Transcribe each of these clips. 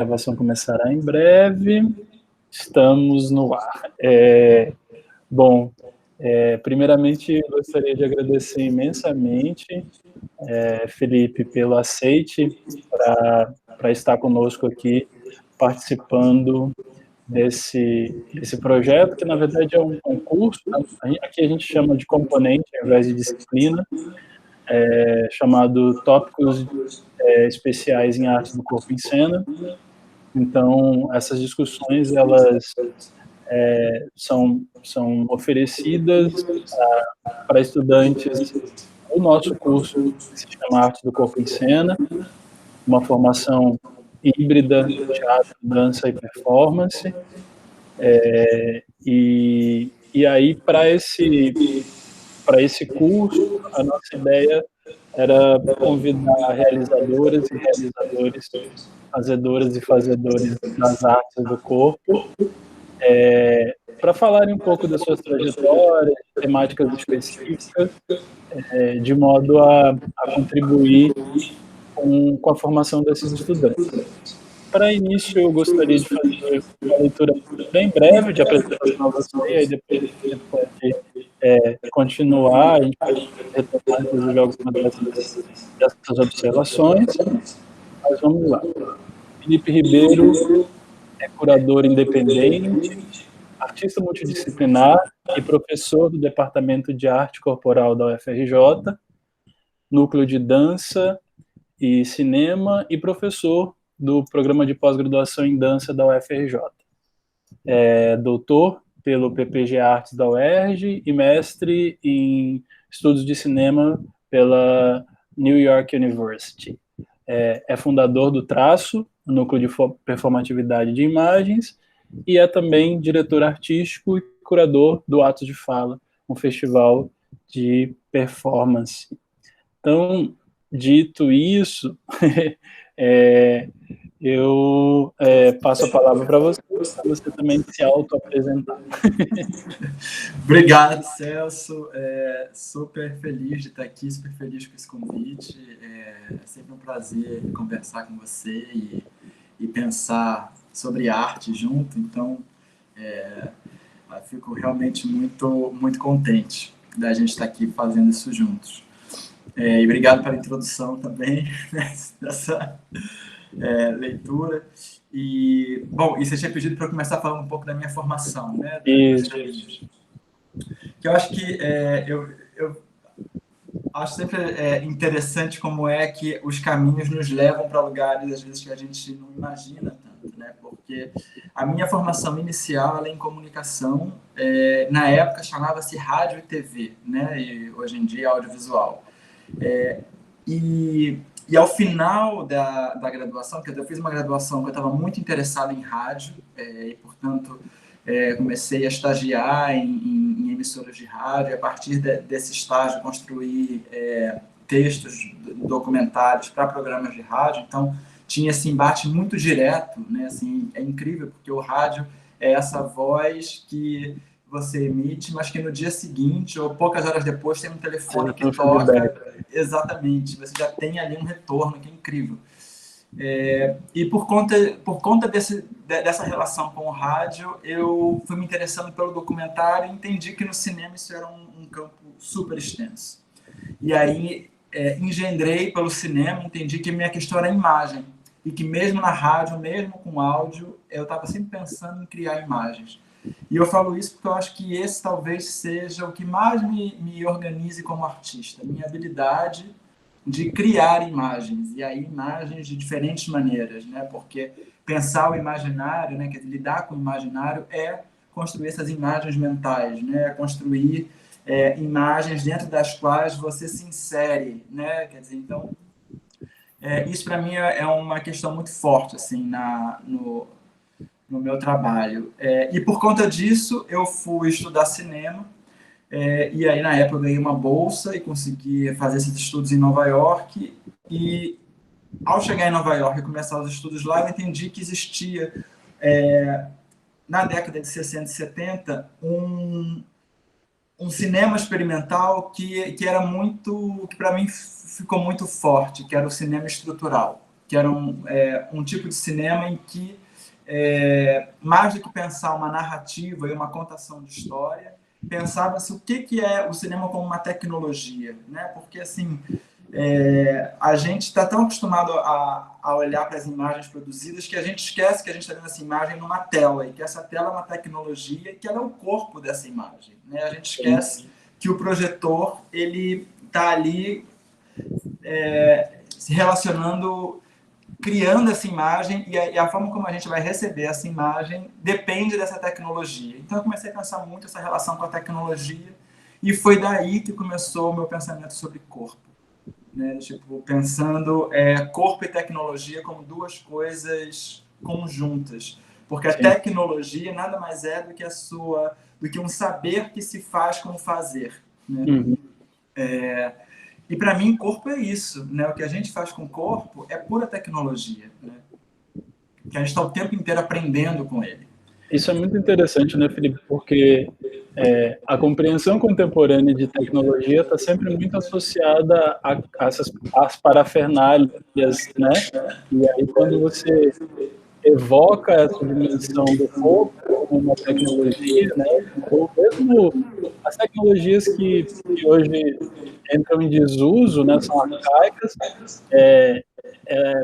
gravação começará em breve. Estamos no ar. Primeiramente, gostaria de agradecer imensamente, Felipe, pelo aceite para estar conosco aqui, participando desse projeto, que na verdade é um curso, aqui a gente chama de componente ao invés de disciplina, chamado Tópicos Especiais em Arte do Corpo em Cena. Então, essas discussões, elas são oferecidas para estudantes do nosso curso, que se chama Arte do Corpo em Cena, uma formação híbrida, teatro, dança e performance. E aí, para esse curso, a nossa ideia era convidar realizadoras e realizadores, fazedoras e fazedores das artes do corpo, para falarem um pouco das suas trajetórias, temáticas específicas, de modo a contribuir com a formação desses estudantes. Para início, eu gostaria de fazer uma leitura bem breve de apresentação a você, e aí depois a gente pode continuar, a gente pode retomar, inclusive, algumas dessas observações, mas vamos lá. Felipe Ribeiro é curador independente, artista multidisciplinar e professor do Departamento de Arte Corporal da UFRJ, núcleo de dança e cinema e professor do programa de pós-graduação em dança da UFRJ. É doutor pelo PPG Artes da UERJ e mestre em estudos de cinema pela New York University. É fundador do Traço, núcleo de performatividade de imagens, e é também diretor artístico e curador do Atos de Fala, um festival de performance. Então, dito isso, eu passo a palavra para você também se auto-apresentar. Obrigado, Celso. Super feliz de estar aqui, super feliz com esse convite. É sempre um prazer conversar com você e pensar sobre arte junto. Então, eu fico realmente muito, muito contente da gente estar aqui fazendo isso juntos. E obrigado pela introdução também dessa leitura. E você tinha pedido para eu começar falando um pouco da minha formação, né? Isso. Que eu acho que eu acho sempre interessante como é que os caminhos nos levam para lugares, às vezes, que a gente não imagina tanto, né? Porque a minha formação inicial ela é em comunicação, na época chamava-se rádio e TV, né? E hoje em dia é audiovisual. E ao final da graduação, quer dizer, eu fiz uma graduação que eu estava muito interessado em rádio, e, portanto, comecei a estagiar em emissoras de rádio, e a partir desse estágio construí textos, documentários para programas de rádio. Então, tinha esse embate muito direto, né? Assim, é incrível, porque o rádio é essa voz que você emite, mas que no dia seguinte, ou poucas horas depois, tem um telefone que toca. Exatamente, você já tem ali um retorno, que é incrível. E por conta dessa relação com o rádio, eu fui me interessando pelo documentário e entendi que no cinema isso era um campo super extenso. E aí engendrei pelo cinema, entendi que minha questão era a imagem, e que mesmo na rádio, mesmo com áudio, eu estava sempre pensando em criar imagens. E eu falo isso porque eu acho que esse talvez seja o que mais me organize como artista, minha habilidade de criar imagens, e aí imagens de diferentes maneiras, né? Porque pensar o imaginário, né, quer dizer, lidar com o imaginário é construir essas imagens mentais, né? Construir imagens dentro das quais você se insere, né? Quer dizer, então, isso para mim é uma questão muito forte, assim, no meu trabalho. E por conta disso, eu fui estudar cinema, e aí na época eu ganhei uma bolsa e consegui fazer esses estudos em Nova York. E ao chegar em Nova York e começar os estudos lá, eu entendi que existia, na década de 60 e 70, um cinema experimental que era muito, que para mim ficou muito forte, que era o cinema estrutural. que era um tipo de cinema em que, mais do que pensar uma narrativa e uma contação de história, pensava-se o que é o cinema como uma tecnologia, né? Porque, assim, a gente está tão acostumado a olhar para as imagens produzidas que a gente esquece que a gente está vendo essa imagem numa tela e que essa tela é uma tecnologia e que ela é o corpo dessa imagem, né? A gente esquece que o projetor ele está ali se relacionando, criando essa imagem e a forma como a gente vai receber essa imagem depende dessa tecnologia. Então eu comecei a pensar muito essa relação com a tecnologia e foi daí que começou o meu pensamento sobre corpo. Né? Tipo, pensando corpo e tecnologia como duas coisas conjuntas, porque a tecnologia nada mais é do que um saber que se faz como fazer, né? E para mim corpo é isso, né? O que a gente faz com o corpo é pura tecnologia, né? Que a gente está o tempo inteiro aprendendo com ele. Isso é muito interessante, né, Felipe? Porque a compreensão contemporânea de tecnologia está sempre muito associada às parafernálias, né? E aí, quando você evoca essa dimensão do corpo como uma tecnologia, né? Ou mesmo as tecnologias que hoje entram em desuso, né? São arcaicas,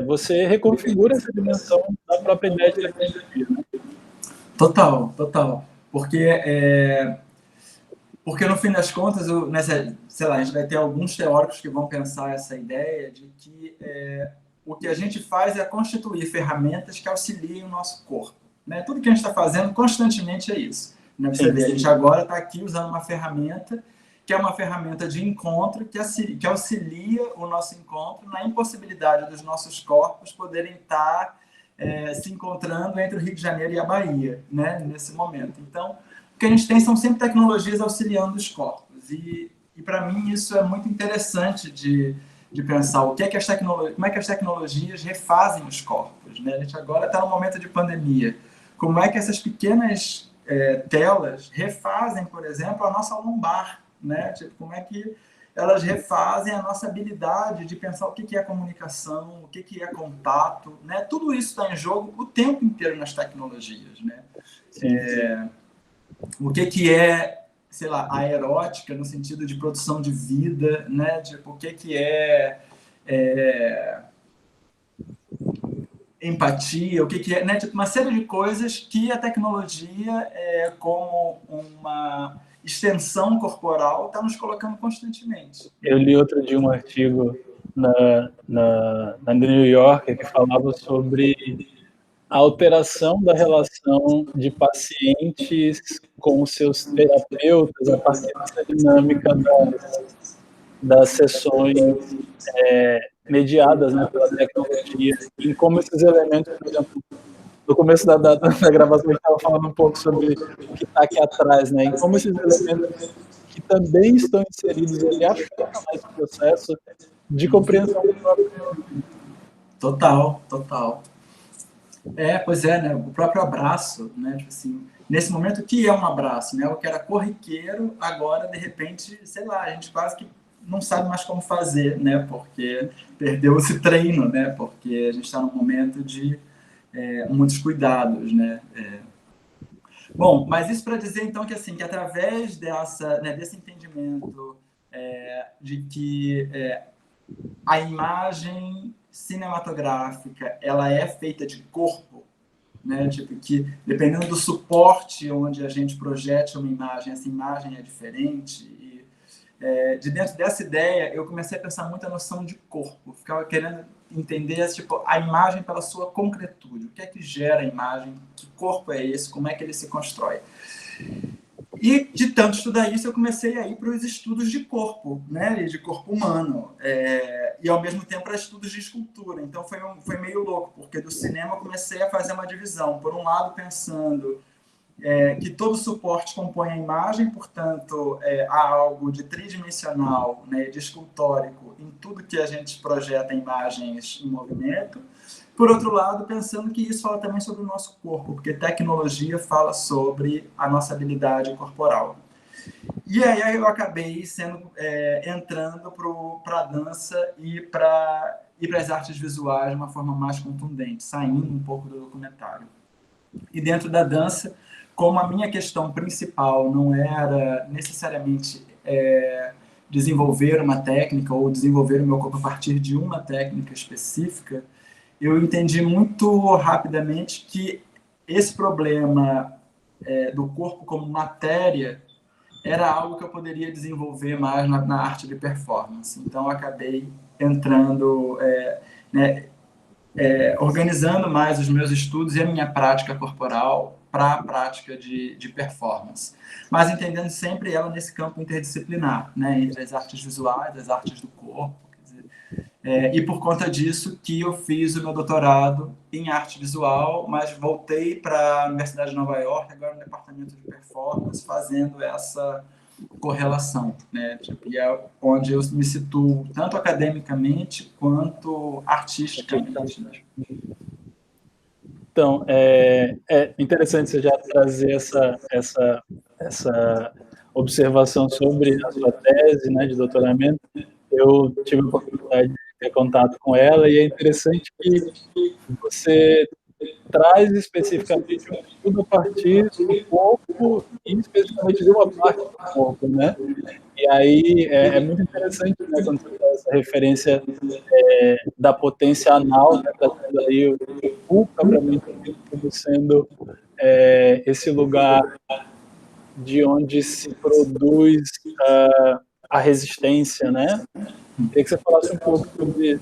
você reconfigura essa dimensão da própria ideia de tecnologia, né? Total, total. Porque no fim das contas, sei lá, a gente vai ter alguns teóricos que vão pensar essa ideia de que o que a gente faz é constituir ferramentas que auxiliem o nosso corpo. Né? Tudo que a gente está fazendo constantemente é isso. Né? Você vê, a gente agora está aqui usando uma ferramenta que é uma ferramenta de encontro que auxilia o nosso encontro na impossibilidade dos nossos corpos poderem estar se encontrando entre o Rio de Janeiro e a Bahia, né? Nesse momento. Então, o que a gente tem são sempre tecnologias auxiliando os corpos. E para mim, isso é muito interessante de pensar como é que as tecnologias refazem os corpos. Né? A gente agora está num momento de pandemia. Como é que essas pequenas telas refazem, por exemplo, a nossa lombar? Né? Tipo, como é que elas refazem a nossa habilidade de pensar o que é comunicação, o que é contato. Né? Tudo isso está em jogo o tempo inteiro nas tecnologias. Né? O que é, sei lá, a erótica no sentido de produção de vida, né? Tipo, o que é empatia, o que é, né? Tipo, uma série de coisas que a tecnologia, como uma extensão corporal, está nos colocando constantemente. Eu li outro dia um artigo na New Yorker que falava sobre a alteração da relação de pacientes com seus terapeutas a partir dessa dinâmica das sessões mediadas, né, pela tecnologia, em como esses elementos, por exemplo, no começo da gravação a gente estava falando um pouco sobre o que está aqui atrás, né, em como esses elementos que também estão inseridos ali afetam esse processo de compreensão do próprio. Total, total. Pois é, né? O próprio abraço, né? Tipo assim, nesse momento, o que é um abraço? Né? O que era corriqueiro, agora, de repente, sei lá, a gente quase que não sabe mais como fazer, né? Porque perdeu esse treino, né? Porque a gente está num momento de muitos cuidados, né? Bom, mas isso para dizer, então, que, assim, que através desse entendimento de que a imagem cinematográfica ela é feita de corpo, né? Tipo, que dependendo do suporte onde a gente projete uma imagem, essa imagem é diferente. E de dentro dessa ideia, eu comecei a pensar muito a noção de corpo. Ficava querendo entender tipo, a imagem pela sua concretude. O que é que gera a imagem? Que corpo é esse? Como é que ele se constrói? E, de tanto estudar isso, eu comecei a ir para os estudos de corpo, né? De corpo humano. E, ao mesmo tempo, para estudos de escultura. Então, foi meio louco, porque do cinema eu comecei a fazer uma divisão. Por um lado, pensando que todo suporte compõe a imagem, portanto, há algo de tridimensional, né, de escultórico em tudo que a gente projeta imagens em movimento. Por outro lado, pensando que isso fala também sobre o nosso corpo, porque tecnologia fala sobre a nossa habilidade corporal. E aí eu acabei entrando para a dança e para as artes visuais de uma forma mais contundente, saindo um pouco do documentário. E dentro da dança, como a minha questão principal não era necessariamente desenvolver uma técnica ou desenvolver o meu corpo a partir de uma técnica específica, eu entendi muito rapidamente que esse problema do corpo como matéria era algo que eu poderia desenvolver mais na arte de performance. Então, eu acabei entrando, organizando mais os meus estudos e a minha prática corporal para a prática de performance. Mas entendendo sempre ela nesse campo interdisciplinar, né, entre as artes visuais, as artes do corpo. E por conta disso que eu fiz o meu doutorado em arte visual, mas voltei para a Universidade de Nova York, agora no departamento de performance, fazendo essa correlação, né? E é onde eu me situo tanto academicamente quanto artisticamente. Né? Então, é interessante você já trazer essa observação sobre a sua tese, né, de doutoramento. Eu tive a oportunidade de ter contato com ela e é interessante que você traz especificamente um estudo a partir do corpo e especificamente de uma parte do corpo, né? E aí é muito interessante, né, quando você faz essa referência da potência anal, né, trazendo aí o cu propriamente como sendo esse lugar de onde se produz a resistência, né? Queria que você falasse um pouco sobre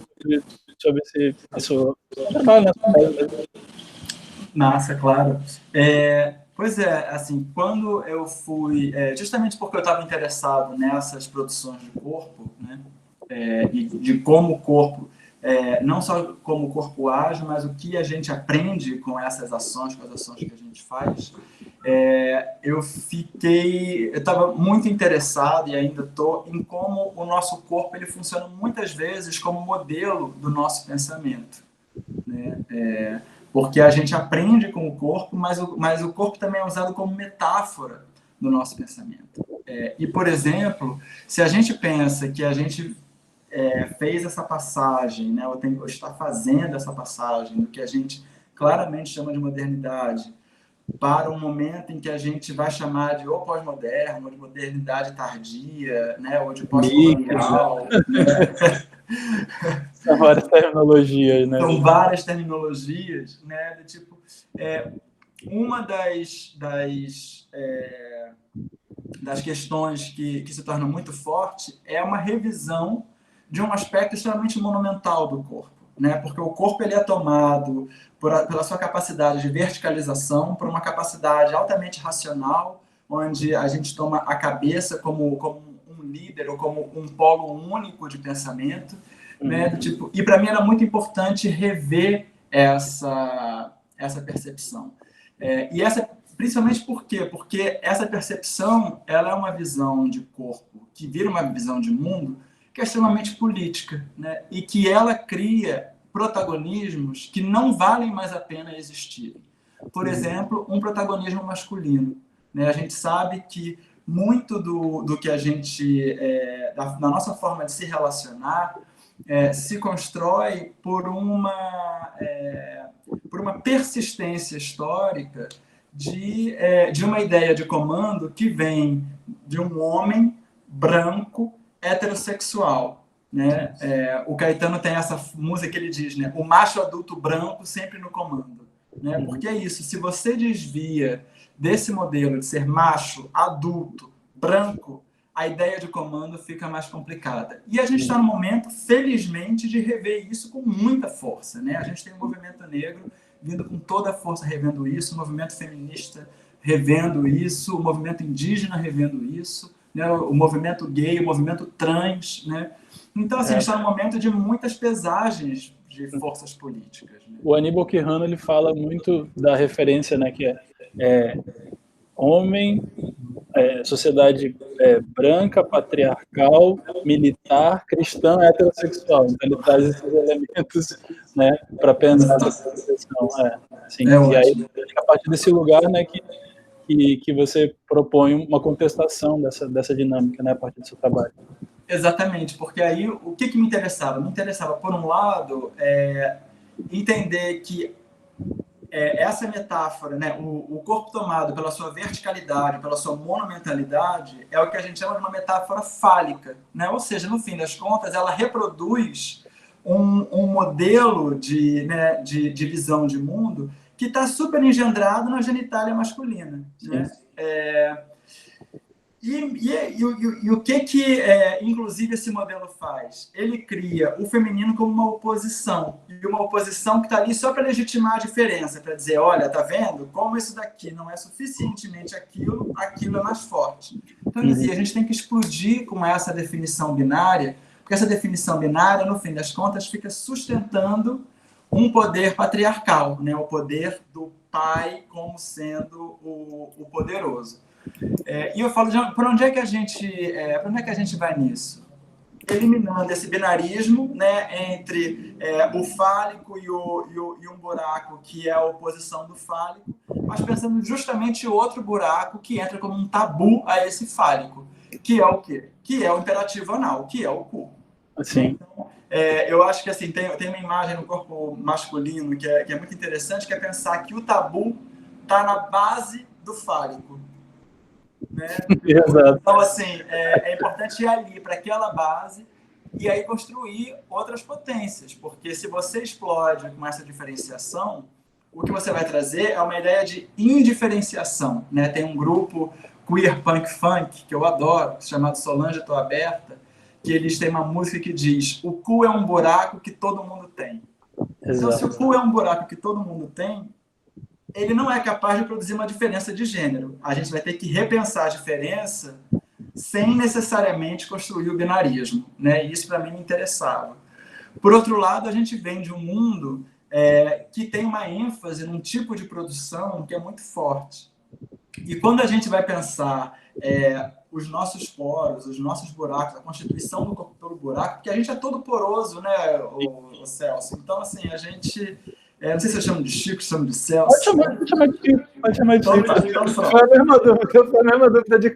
isso. Massa, claro. Pois é, assim, quando eu fui... justamente porque eu estava interessado nessas produções de corpo, né? E de como o corpo... não só como o corpo age, mas o que a gente aprende com essas ações, com as ações que a gente faz. Eu estava muito interessado e ainda estou em como o nosso corpo ele funciona muitas vezes como modelo do nosso pensamento, né? Porque a gente aprende com o corpo, mas o corpo também é usado como metáfora do nosso pensamento. E, por exemplo, se a gente pensa que a gente fez essa passagem, né, ou está fazendo essa passagem do que a gente claramente chama de modernidade para um momento em que a gente vai chamar de ou pós-moderno, ou de modernidade tardia, né, ou de pós-colonial, né? São várias terminologias, né? São várias terminologias, né? Tipo, uma das questões que se torna muito forte é uma revisão de um aspecto extremamente monumental do corpo, né? Porque o corpo ele é tomado pela sua capacidade de verticalização, por uma capacidade altamente racional, onde a gente toma a cabeça como um líder ou como um polo único de pensamento, né? Tipo, e para mim era muito importante rever essa percepção. Principalmente por quê? Porque essa percepção ela é uma visão de corpo que vira uma visão de mundo que é extremamente política, né? E que ela cria protagonismos que não valem mais a pena existir. Por exemplo, um protagonismo masculino, né? A gente sabe que muito do que a gente, da nossa forma de se relacionar, se constrói por uma persistência histórica de uma ideia de comando que vem de um homem branco heterossexual, né? O Caetano tem essa música que ele diz, né? O macho adulto branco sempre no comando, né? Porque é isso, se você desvia desse modelo de ser macho, adulto, branco, a ideia de comando fica mais complicada. E a gente está no momento, felizmente, de rever isso com muita força, né? A gente tem um movimento negro vindo com toda a força revendo isso, o movimento feminista revendo isso, o movimento indígena revendo isso, né? O movimento gay, o movimento trans, né? Então, assim, a gente está num momento de muitas pesagens de forças políticas. Né? O Aníbal Quijano, ele fala muito da referência, né, que é homem, sociedade branca, patriarcal, militar, cristã, heterossexual. Então ele traz esses elementos, né, para pensar essa concepção. Sim. E aí, a partir desse lugar, né, que que você propõe uma contestação dessa dinâmica, né, a partir do seu trabalho. Exatamente, porque aí o que me interessava? Me interessava, por um lado, entender que essa metáfora, né, o corpo tomado pela sua verticalidade, pela sua monumentalidade, é o que a gente chama de uma metáfora fálica, né? Ou seja, no fim das contas, ela reproduz um modelo de visão de mundo que está super engendrado na genitália masculina, né? E o que inclusive, esse modelo faz? Ele cria o feminino como uma oposição, e uma oposição que está ali só para legitimar a diferença, para dizer, olha, tá vendo? Como isso daqui não é suficientemente aquilo é mais forte. Então, ele dizia, a gente tem que explodir com essa definição binária, porque essa definição binária, no fim das contas, fica sustentando um poder patriarcal, né? O poder do pai como sendo o poderoso. E eu falo, por onde é que a gente vai nisso? Eliminando esse binarismo, né, entre o fálico e um buraco que é a oposição do fálico, mas pensando justamente outro buraco que entra como um tabu a esse fálico, que é o quê? Que é o imperativo anal, que é o cu. Assim. Então, eu acho que assim, tem uma imagem no corpo masculino que é muito interessante, que é pensar que o tabu está na base do fálico. Né? Então, assim, é importante ir ali para aquela base e aí construir outras potências, porque se você explode com essa diferenciação, o que você vai trazer é uma ideia de indiferenciação, né? Tem um grupo queer punk funk que eu adoro, chamado Solange Tô Aberta, que eles têm uma música que diz: o cu é um buraco que todo mundo tem. Então, se o cu é um buraco que todo mundo tem, ele não é capaz de produzir uma diferença de gênero. A gente vai ter que repensar a diferença sem necessariamente construir o binarismo, né? E isso, para mim, me interessava. Por outro lado, a gente vem de um mundo que tem uma ênfase num tipo de produção que é muito forte. E quando a gente vai pensar os nossos poros, os nossos buracos, a constituição do corpo pelo buraco, porque a gente é todo poroso, né, o Celso? Então, assim, a gente... não sei se eu chamo de Chico, chamo de Celso. Pode chamar de Chico. Então, foi a mesma dúvida de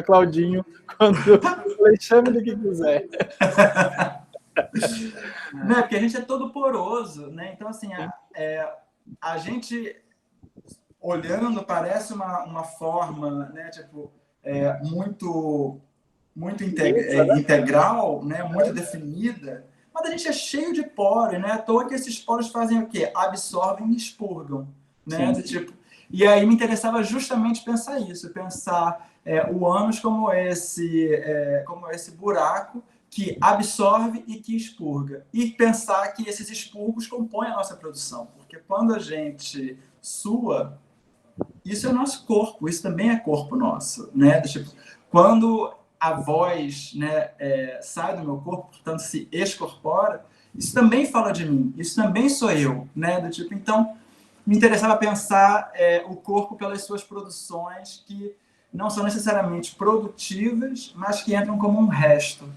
Claudinho, quando eu falei, chame do que quiser. Né, porque a gente é todo poroso, né? Então, assim, a gente, olhando, parece uma forma, né, tipo, muito integral, né, muito definida, mas a gente é cheio de poros, né? À toa que esses poros fazem o quê? Absorvem e expurgam, né? Tipo, e aí me interessava justamente pensar isso, pensar o ânus como esse buraco que absorve e que expurga. E pensar que esses expurgos compõem a nossa produção, porque quando a gente sua, isso é o nosso corpo, isso também é corpo nosso, né? Tipo, quando a voz, né, sai do meu corpo, portanto se excorpora, isso também fala de mim, isso também sou eu, né? Do tipo, então, me interessava pensar o corpo pelas suas produções que não são necessariamente produtivas, mas que entram como um resto,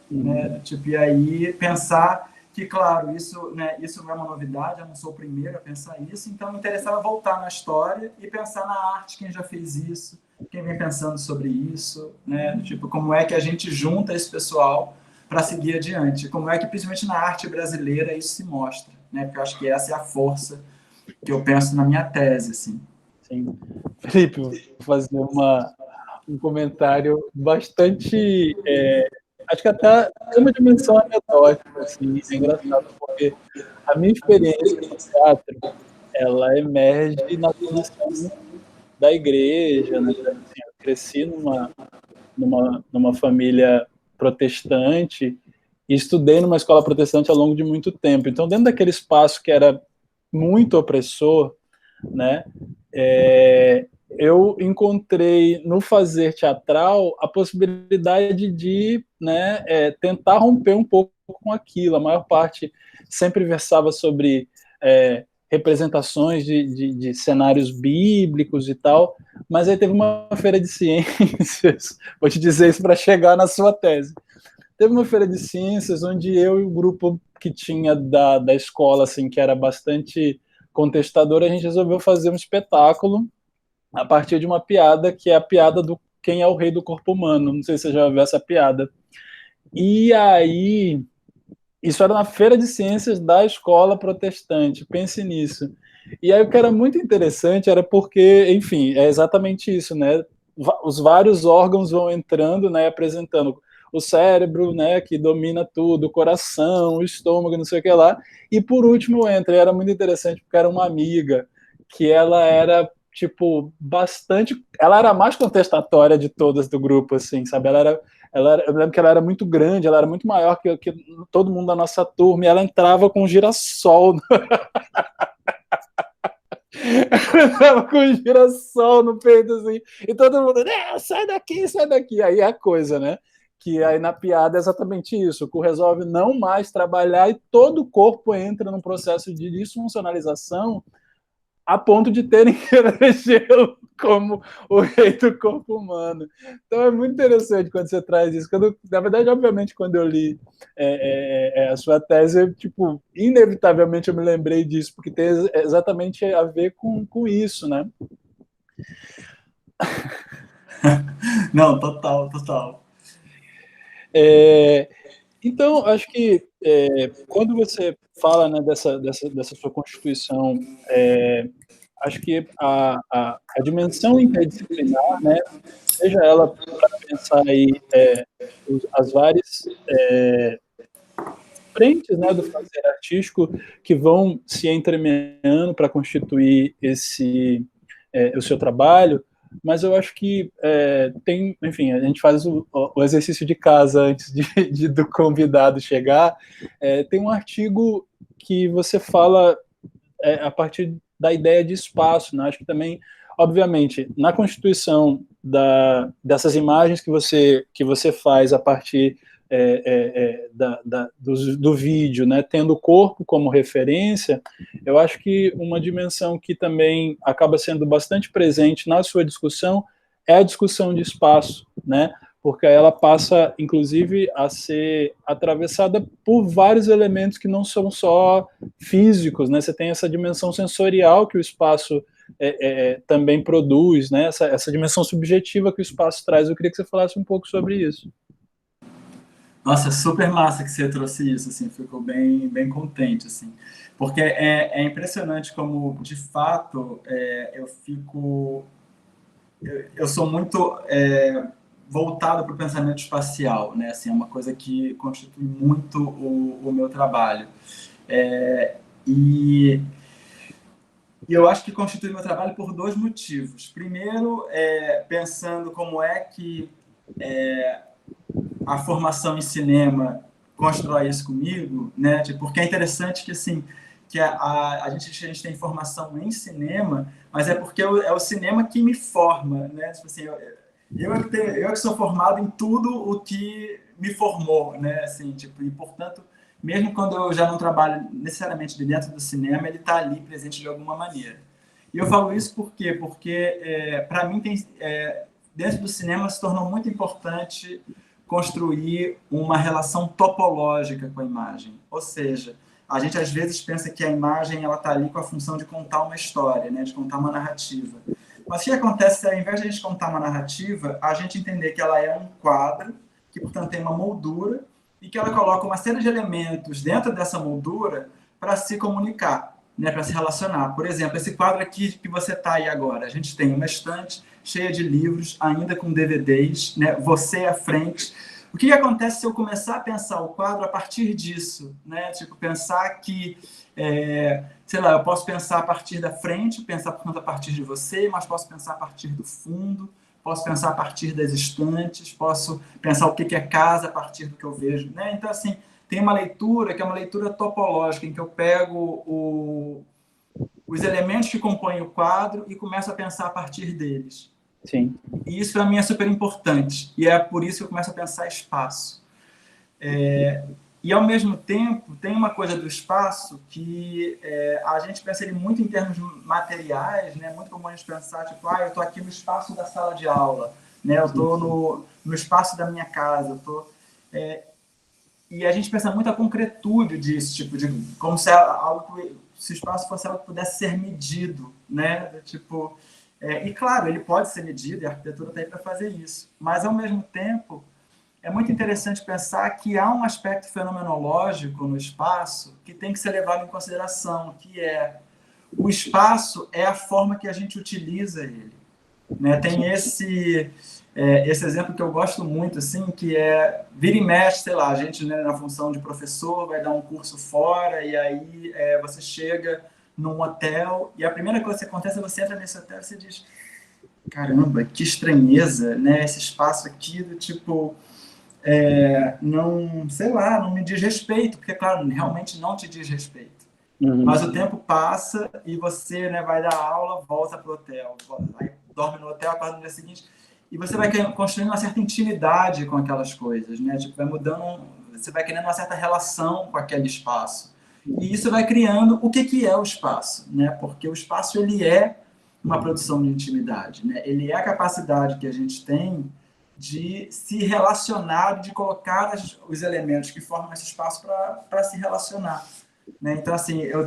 né? Tipo, e aí pensar que, claro, isso não é uma novidade, eu não sou o primeiro a pensar isso, então me interessava voltar na história e pensar na arte, quem já fez isso, quem vem pensando sobre isso, né? Tipo, como é que a gente junta esse pessoal para seguir adiante, como é que, principalmente na arte brasileira, isso se mostra, né? Porque eu acho que essa é a força que eu penso na minha tese, assim. Sim. Felipe, vou fazer um comentário bastante... acho que até tem uma dimensão anedótica, assim, é engraçado, porque a minha experiência no teatro, ela emerge na tradição da igreja, né? Assim, eu cresci numa família protestante e estudei numa escola protestante ao longo de muito tempo. Então, dentro daquele espaço que era muito opressor, né, eu encontrei no fazer teatral a possibilidade de, né, tentar romper um pouco com aquilo. A maior parte sempre versava sobre representações de cenários bíblicos e tal, mas aí teve uma feira de ciências, vou te dizer isso para chegar na sua tese. Teve uma feira de ciências onde eu e o grupo que tinha da escola, assim, que era bastante contestador, a gente resolveu fazer um espetáculo a partir de uma piada que é a piada do quem é o rei do corpo humano. Não sei se você já viu essa piada. E aí, isso era na feira de ciências da escola protestante, pense nisso. E aí o que era muito interessante era porque, enfim, é exatamente isso, né? Os vários órgãos vão entrando, né, apresentando o cérebro, né, que domina tudo, o coração, o estômago, não sei o que lá. E por último entra, e era muito interessante porque era uma amiga que ela era tipo bastante, ela era a mais contestatória de todas do grupo, assim, sabe? Eu lembro que ela era muito grande, ela era muito maior que todo mundo da nossa turma, e ela entrava com um girassol. Ela entrava com um girassol no peito, assim, e todo mundo, sai daqui, sai daqui. Aí é a coisa, né? Que aí na piada é exatamente isso. O Ku resolve não mais trabalhar e todo o corpo entra num processo de disfuncionalização a ponto de terem que elegê-lo como o rei do corpo humano. Então é muito interessante quando você traz isso. Na verdade, obviamente, quando eu li a sua tese, tipo, inevitavelmente eu me lembrei disso, porque tem exatamente a ver com isso, né? Não, total, total. Então, acho que quando você fala, né, dessa sua constituição, acho que a dimensão interdisciplinar, né, seja ela para pensar aí as várias frentes, né, do fazer artístico que vão se entremeando para constituir o seu trabalho, mas eu acho que tem, enfim, a gente faz o exercício de casa antes do convidado chegar. Tem um artigo que você fala a partir da ideia de espaço, né? Acho que também, obviamente, na constituição dessas imagens que você faz a partir do vídeo, né, tendo o corpo como referência, eu acho que uma dimensão que também acaba sendo bastante presente na sua discussão é a discussão de espaço, né? Porque ela passa, inclusive, a ser atravessada por vários elementos que não são só físicos, né? Você tem essa dimensão sensorial que o espaço também produz, né? Essa dimensão subjetiva que o espaço traz. Eu queria que você falasse um pouco sobre isso. Nossa, super massa que você trouxe isso, assim, ficou bem, bem contente, assim, porque é impressionante como, de fato, eu sou muito voltado para o pensamento espacial, né, assim, é uma coisa que constitui muito o meu trabalho, e eu acho que constitui meu trabalho por dois motivos. Primeiro, pensando como é que a formação em cinema constrói isso comigo, né? Tipo, porque é interessante que assim que a gente tem formação em cinema, mas é porque é o cinema que me forma, né? Tipo assim, eu que sou formado em tudo o que me formou, né? Assim, tipo, e portanto, mesmo quando eu já não trabalho necessariamente dentro do cinema, ele está ali presente de alguma maneira. E eu falo isso por quê? Porque para mim dentro do cinema se tornou muito importante construir uma relação topológica com a imagem. Ou seja, a gente às vezes pensa que a imagem ela está ali com a função de contar uma história, né, de contar uma narrativa. Mas o que acontece se ao invés de a gente contar uma narrativa, a gente entender que ela é um quadro, que portanto tem uma moldura, e que ela coloca uma série de elementos dentro dessa moldura para se comunicar, né, para se relacionar. Por exemplo, esse quadro aqui que você está aí agora, a gente tem uma estante cheia de livros, ainda com DVDs, né? Você à frente. O que acontece se eu começar a pensar o quadro a partir disso, né? Tipo, pensar que, sei lá, eu posso pensar a partir da frente, pensar portanto a partir de você, mas posso pensar a partir do fundo, posso pensar a partir das estantes, posso pensar o que é casa a partir do que eu vejo, né? Então, assim, tem uma leitura que é uma leitura topológica, em que eu pego os elementos que compõem o quadro e começo a pensar a partir deles. Sim. E isso para mim é super importante. E é por isso que eu começo a pensar espaço. E ao mesmo tempo, tem uma coisa do espaço que a gente pensa ele muito em termos materiais, né? Muito comum a gente pensar, tipo, eu estou aqui no espaço da sala de aula, né? Eu estou no espaço da minha casa, e a gente pensa muito a concretude disso, tipo, de como se o espaço fosse algo que pudesse ser medido, né? Tipo, E, claro, ele pode ser medido, e a arquitetura está aí para fazer isso. Mas, ao mesmo tempo, é muito interessante pensar que há um aspecto fenomenológico no espaço que tem que ser levado em consideração, que é o espaço é a forma que a gente utiliza ele. Né? Tem esse exemplo que eu gosto muito, assim, que é vira e mexe, sei lá, a gente, né, na função de professor vai dar um curso fora e aí você chega num hotel e a primeira coisa que acontece é você entra nesse hotel e você diz, caramba, que estranheza, né? Esse espaço aqui do tipo não, sei lá, não me diz respeito, porque, claro, realmente não te diz respeito. Mas o tempo passa e você, né, vai dar aula, volta para o hotel, aí dorme no hotel, acorda no dia seguinte, e você vai construindo uma certa intimidade com aquelas coisas, né? Tipo, vai mudando, você vai criando uma certa relação com aquele espaço. E isso vai criando o que é o espaço, né? Porque o espaço, ele é uma produção de intimidade, né? Ele é a capacidade que a gente tem de se relacionar, de colocar os elementos que formam esse espaço para se relacionar. Né? Então, assim, eu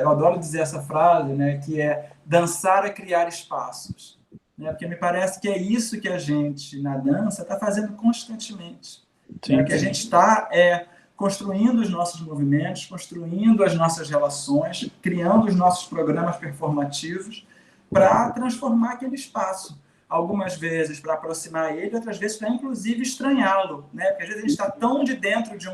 adoro dizer essa frase, né, que é dançar é criar espaços. Né? Porque me parece que é isso que a gente, na dança, está fazendo constantemente. Né? Que a gente está construindo os nossos movimentos, construindo as nossas relações, criando os nossos programas performativos para transformar aquele espaço. Algumas vezes para aproximar ele, outras vezes para, inclusive, estranhá-lo. Né? Porque, às vezes, a gente está tão de dentro de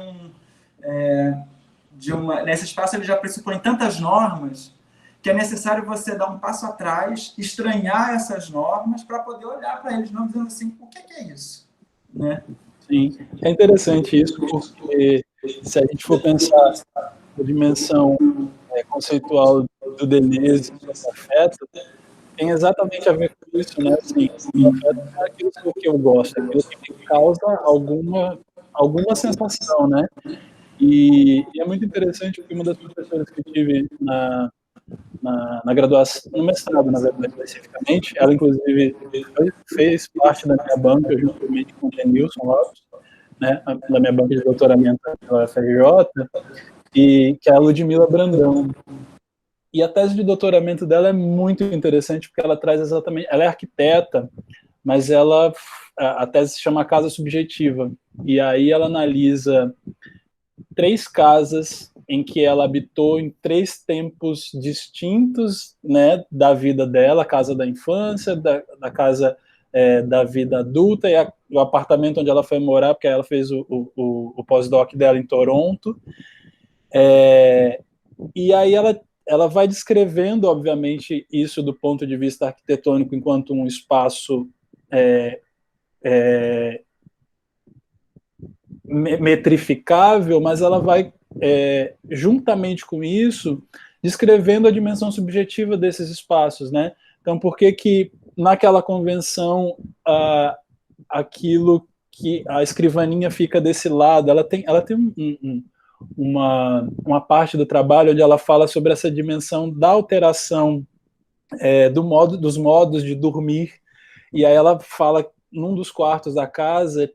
nesse espaço ele já pressupõe tantas normas que é necessário você dar um passo atrás, estranhar essas normas para poder olhar para eles, não dizendo assim, o que é isso? Né? Sim, é interessante isso, porque se a gente for pensar a dimensão conceitual do Deleuze e do afeto, tem exatamente a ver com isso, né? Assim, o afeto é aquilo que eu gosto, aquilo que me causa alguma sensação, né? E é muito interessante porque uma das professoras que eu tive na graduação, no mestrado, na verdade, especificamente, ela, inclusive, fez parte da minha banca, juntamente com o Denilson Lopes, né, da minha banca de doutoramento pela UFRJ, e que é a Ludmila Brandão. E a tese de doutoramento dela é muito interessante porque ela traz exatamente... Ela é arquiteta, mas a tese se chama Casa Subjetiva. E aí ela analisa 3 casas em que ela habitou em 3 tempos distintos, né, da vida dela, a casa da infância, da casa da vida adulta e o apartamento onde ela foi morar, porque ela fez o pós-doc dela em Toronto. E aí ela vai descrevendo, obviamente, isso do ponto de vista arquitetônico enquanto um espaço metrificável, mas ela vai, juntamente com isso, descrevendo a dimensão subjetiva desses espaços, né? Então, por que naquela convenção aquilo que a escrivaninha fica desse lado? Ela tem uma parte do trabalho onde ela fala sobre essa dimensão da alteração dos modos de dormir, e aí ela fala num dos quartos da casa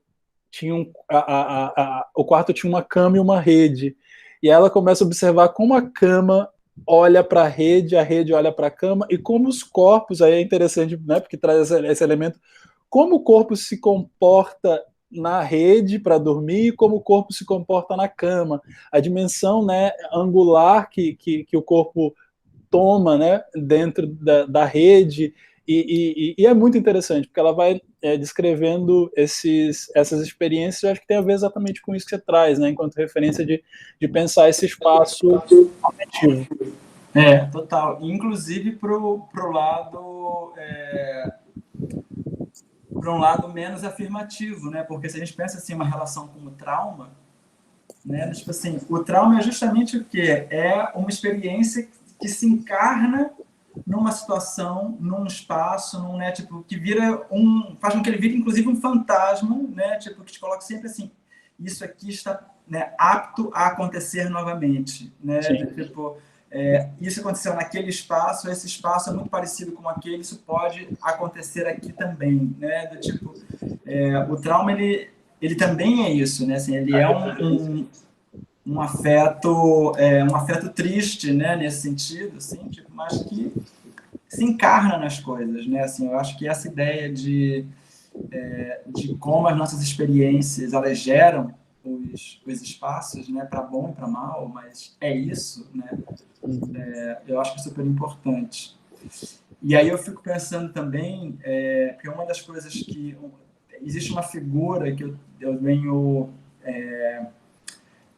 tinha o quarto tinha uma cama e uma rede, e ela começa a observar como a cama olha para a rede olha para a cama, e como os corpos, aí é interessante, né, porque traz esse elemento, como o corpo se comporta na rede para dormir, como o corpo se comporta na cama, a dimensão, né, angular que o corpo toma, né, dentro da rede, e é muito interessante, porque ela vai descrevendo essas experiências, eu acho que tem a ver exatamente com isso que você traz, né, enquanto referência de pensar esse espaço afetivo. Total. Inclusive para um lado menos afirmativo, né? Porque se a gente pensa assim, uma relação com o trauma, né? Tipo assim, o trauma é justamente o quê? É uma experiência que se encarna numa situação, num espaço, né, tipo, que faz com que ele vire, inclusive, um fantasma, né, tipo, que te coloca sempre assim, isso aqui está, né, apto a acontecer novamente, né, tipo, isso aconteceu naquele espaço, esse espaço é muito parecido com aquele, isso pode acontecer aqui também, né, do tipo, o trauma, ele também é isso, né, assim, ele é um afeto triste, né, nesse sentido, assim, tipo, mas que se encarna nas coisas, né? Assim, eu acho que essa ideia de como as nossas experiências elas geram os espaços, né, para bom e para mal, mas é isso, né? Eu acho que é super importante. E aí eu fico pensando também, que uma das coisas que existe uma figura que eu venho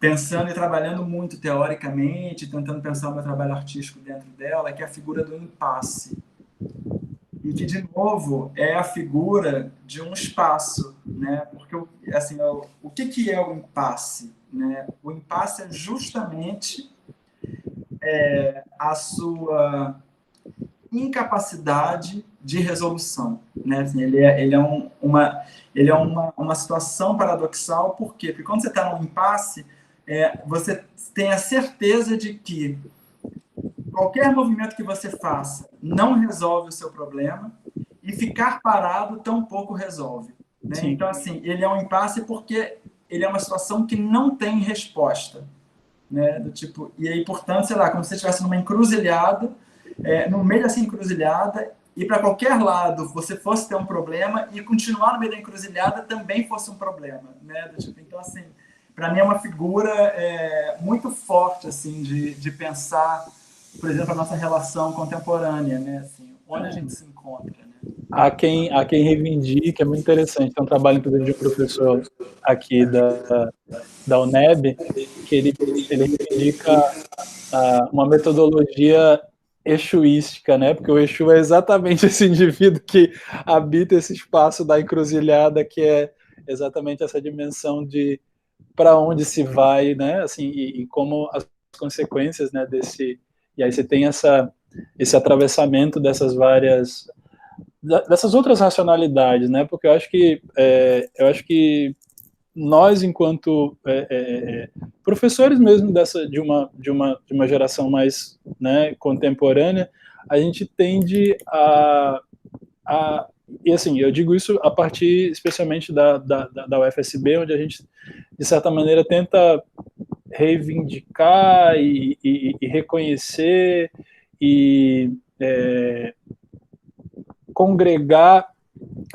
pensando e trabalhando muito teoricamente, tentando pensar o meu trabalho artístico dentro dela, que é a figura do impasse. E que, de novo, é a figura de um espaço, né? Porque, assim, o que é o impasse? Né? O impasse é justamente a sua incapacidade de resolução, né? Assim, ele é uma situação paradoxal, por quê? Porque quando você está num impasse, você tem a certeza de que qualquer movimento que você faça não resolve o seu problema, e ficar parado tampouco resolve, né? Sim. Então, assim, ele é um impasse porque ele é uma situação que não tem resposta, né? Do tipo, e aí, portanto, sei lá, como se você estivesse numa encruzilhada, no meio dessa encruzilhada, e para qualquer lado você fosse ter um problema, e continuar no meio da encruzilhada também fosse um problema, né? Do tipo, então, assim, para mim é uma figura muito forte, assim, de pensar, por exemplo, a nossa relação contemporânea, né? Assim, onde a gente se encontra, né? Há quem reivindique, é muito interessante, tem um trabalho, inclusive, de um professor aqui da UNEB, que ele reivindica uma metodologia exuística, né? Porque o Exu é exatamente esse indivíduo que habita esse espaço da encruzilhada, que é exatamente essa dimensão de para onde se vai, né? Assim, e como as consequências, né, desse. E aí você tem esse atravessamento dessas outras racionalidades, né? Porque eu acho que nós, enquanto professores mesmo de uma geração mais, né, contemporânea, a gente tende e assim, eu digo isso a partir especialmente da UFSB, onde a gente, de certa maneira, tenta reivindicar e reconhecer e congregar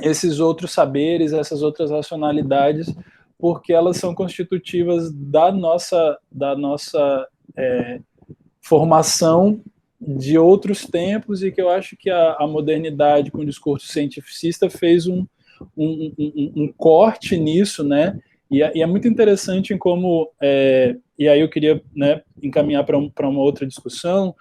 esses outros saberes, essas outras racionalidades, porque elas são constitutivas da nossa formação de outros tempos, e que eu acho que a modernidade com o discurso cientificista fez um corte nisso, né? E é muito interessante em como, e aí eu queria, né, encaminhar para uma outra discussão,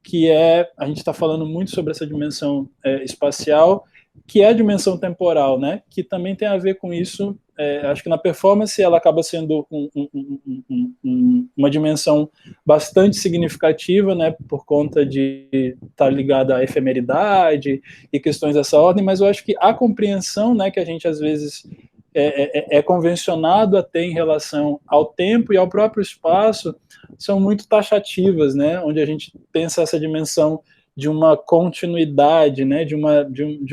que a gente está falando muito sobre essa dimensão espacial, que é a dimensão temporal, né? Que também tem a ver com isso. Acho que na performance ela acaba sendo uma dimensão bastante significativa, né? Por conta de estar ligada à efemeridade e questões dessa ordem, mas eu acho que a compreensão, né, que a gente às vezes é convencionado a ter em relação ao tempo e ao próprio espaço são muito taxativas, né? Onde a gente pensa essa dimensão de uma continuidade, né? De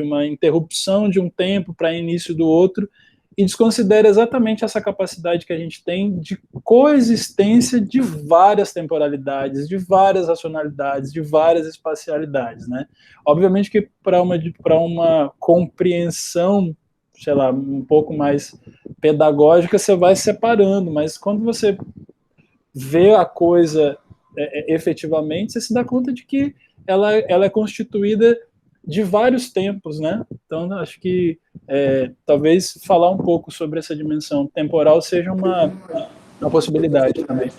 uma interrupção de um tempo para início do outro, e desconsidera exatamente essa capacidade que a gente tem de coexistência de várias temporalidades, de várias racionalidades, de várias espacialidades, né? Obviamente que para uma compreensão, sei lá, um pouco mais pedagógica, você vai separando, mas quando você vê a coisa efetivamente, você se dá conta de que ela é constituída de vários tempos, né? Então, acho que talvez falar um pouco sobre essa dimensão temporal seja uma possibilidade também.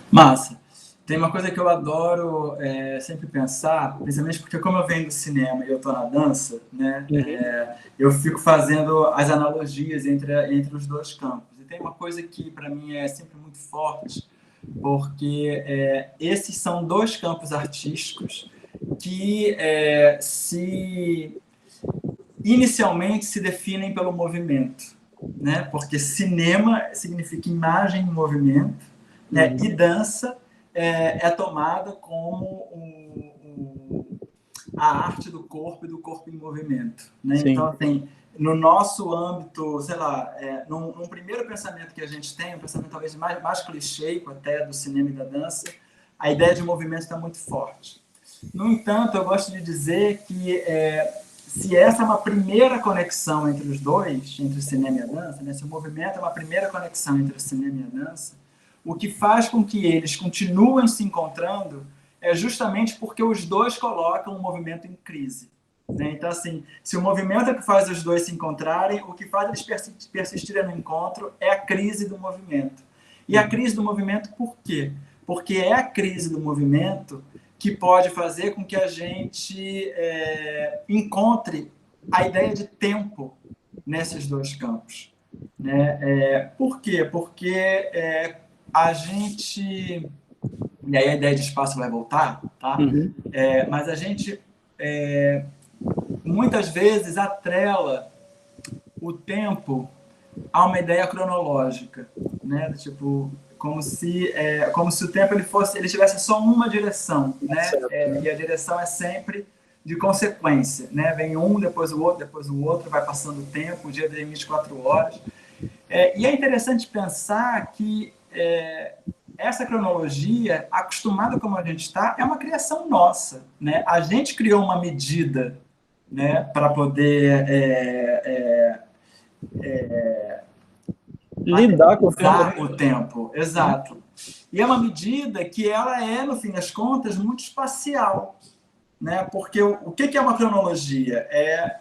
Massa. Tem uma coisa que eu adoro sempre pensar, principalmente porque como eu venho do cinema e eu estou na dança, né, eu fico fazendo as analogias entre os dois campos. E tem uma coisa que para mim é sempre muito forte, porque esses são dois campos artísticos que inicialmente se definem pelo movimento, né? Porque cinema significa imagem em movimento, né? E dança é tomada como a arte do corpo e do corpo em movimento, né? Então, assim, no nosso âmbito, sei lá, num primeiro pensamento que a gente tem, um pensamento talvez mais clichêico até do cinema e da dança, a ideia de movimento está muito forte. No entanto, eu gosto de dizer que se essa é uma primeira conexão entre os dois, entre o cinema e a dança, né, se o movimento é uma primeira conexão entre o cinema e a dança, o que faz com que eles continuem se encontrando é justamente porque os dois colocam o movimento em crise. Né? Então, assim, se o movimento é que faz os dois se encontrarem, o que faz eles persistirem no encontro é a crise do movimento. E a crise do movimento por quê? Porque é a crise do movimento que pode fazer com que a gente encontre a ideia de tempo nesses dois campos. Né? Por quê? Porque a gente... E aí a ideia de espaço vai voltar, tá? Uhum. Mas a gente muitas vezes atrela o tempo a uma ideia cronológica, né? Tipo, como se o tempo ele tivesse só uma direção, né? E a direção é sempre de consequência, né? Vem um, depois o outro, vai passando o tempo, o dia tem 24 horas. E é interessante pensar que essa cronologia, acostumada como a gente está, é uma criação nossa, né? A gente criou uma medida, né, para poder Lidar com o tempo. o tempo, exato. E é uma medida que ela é, no fim das contas, muito espacial, né? Porque o que é uma cronologia? É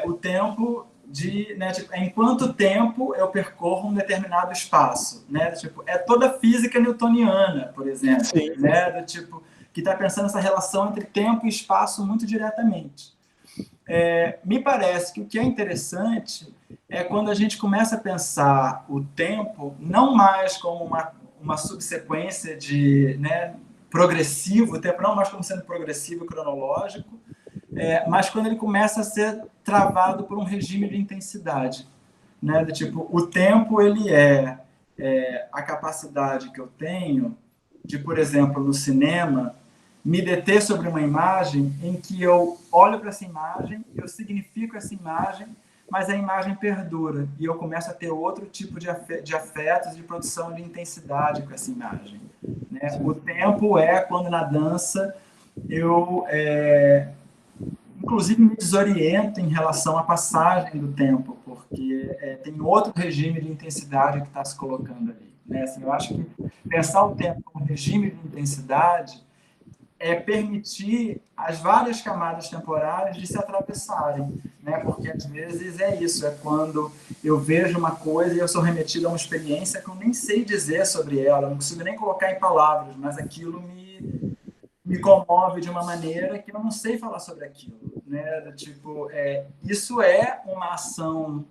o tempo de, né, tipo, em quanto tempo eu percorro um determinado espaço, né? Tipo, é toda a física newtoniana, por exemplo, Sim. né? Do tipo, que está pensando essa relação entre tempo e espaço muito diretamente. Me parece que o que é interessante é quando a gente começa a pensar o tempo não mais como uma subsequência de, né, progressivo, o tempo não mais como sendo progressivo e cronológico, mas quando ele começa a ser travado por um regime de intensidade. Né? Do tipo, o tempo ele é a capacidade que eu tenho de, por exemplo, no cinema, me deter sobre uma imagem em que eu olho para essa imagem, eu significo essa imagem, mas a imagem perdura e eu começo a ter outro tipo de afetos, de produção de intensidade com essa imagem. Né? O tempo é quando na dança eu, inclusive, me desoriento em relação à passagem do tempo, porque tem outro regime de intensidade que está se colocando ali. Né? Assim, eu acho que pensar o tempo como regime de intensidade é permitir as várias camadas temporais de se atravessarem, né? Porque às vezes é isso, é quando eu vejo uma coisa e eu sou remetido a uma experiência que eu nem sei dizer sobre ela, não consigo nem colocar em palavras, mas aquilo me comove de uma maneira que eu não sei falar sobre aquilo, né? Tipo, isso é uma ação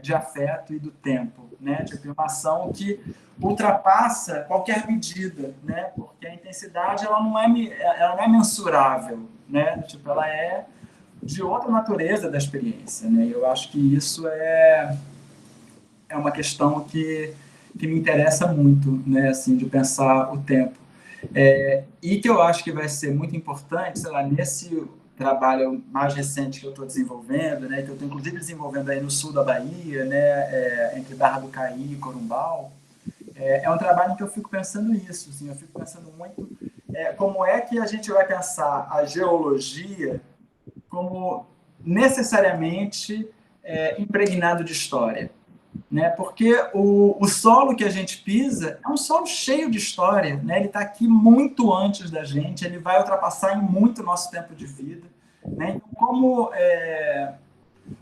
de afeto e do tempo, né? Tipo, uma ação que ultrapassa qualquer medida, né? Porque a intensidade ela não é mensurável, né? Tipo, ela é de outra natureza da experiência, né? Eu acho que isso é uma questão que me interessa muito, né? Assim, de pensar o tempo. E que eu acho que vai ser muito importante, sei lá, nesse trabalho mais recente que eu estou desenvolvendo, né, que eu estou inclusive desenvolvendo aí no sul da Bahia, né, entre Barra do Caí e Corumbau, é um trabalho em que eu fico pensando isso, assim, eu fico pensando muito como é que a gente vai pensar a geologia como necessariamente impregnado de história. Né? Porque o solo que a gente pisa é um solo cheio de história, né? Ele está aqui muito antes da gente, ele vai ultrapassar em muito o nosso tempo de vida. Né? Então, o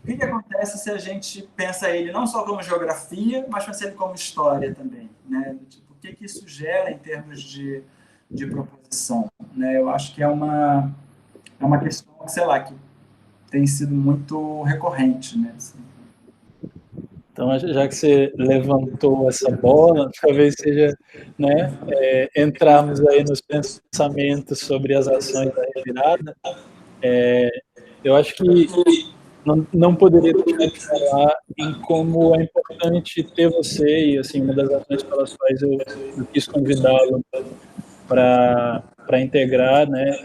que acontece se a gente pensa ele não só como geografia, mas pensa ele como história também? Né? Tipo, o que isso gera em termos de proposição? Né? Eu acho que é uma questão, sei lá, que tem sido muito recorrente, né? Assim. Então, já que você levantou essa bola, talvez seja, né, entrarmos aí nos pensamentos sobre as ações da revirada. Eu acho que não poderia deixar de falar em como é importante ter você, e assim, uma das ações pelas quais eu quis convidá-lo para integrar, né,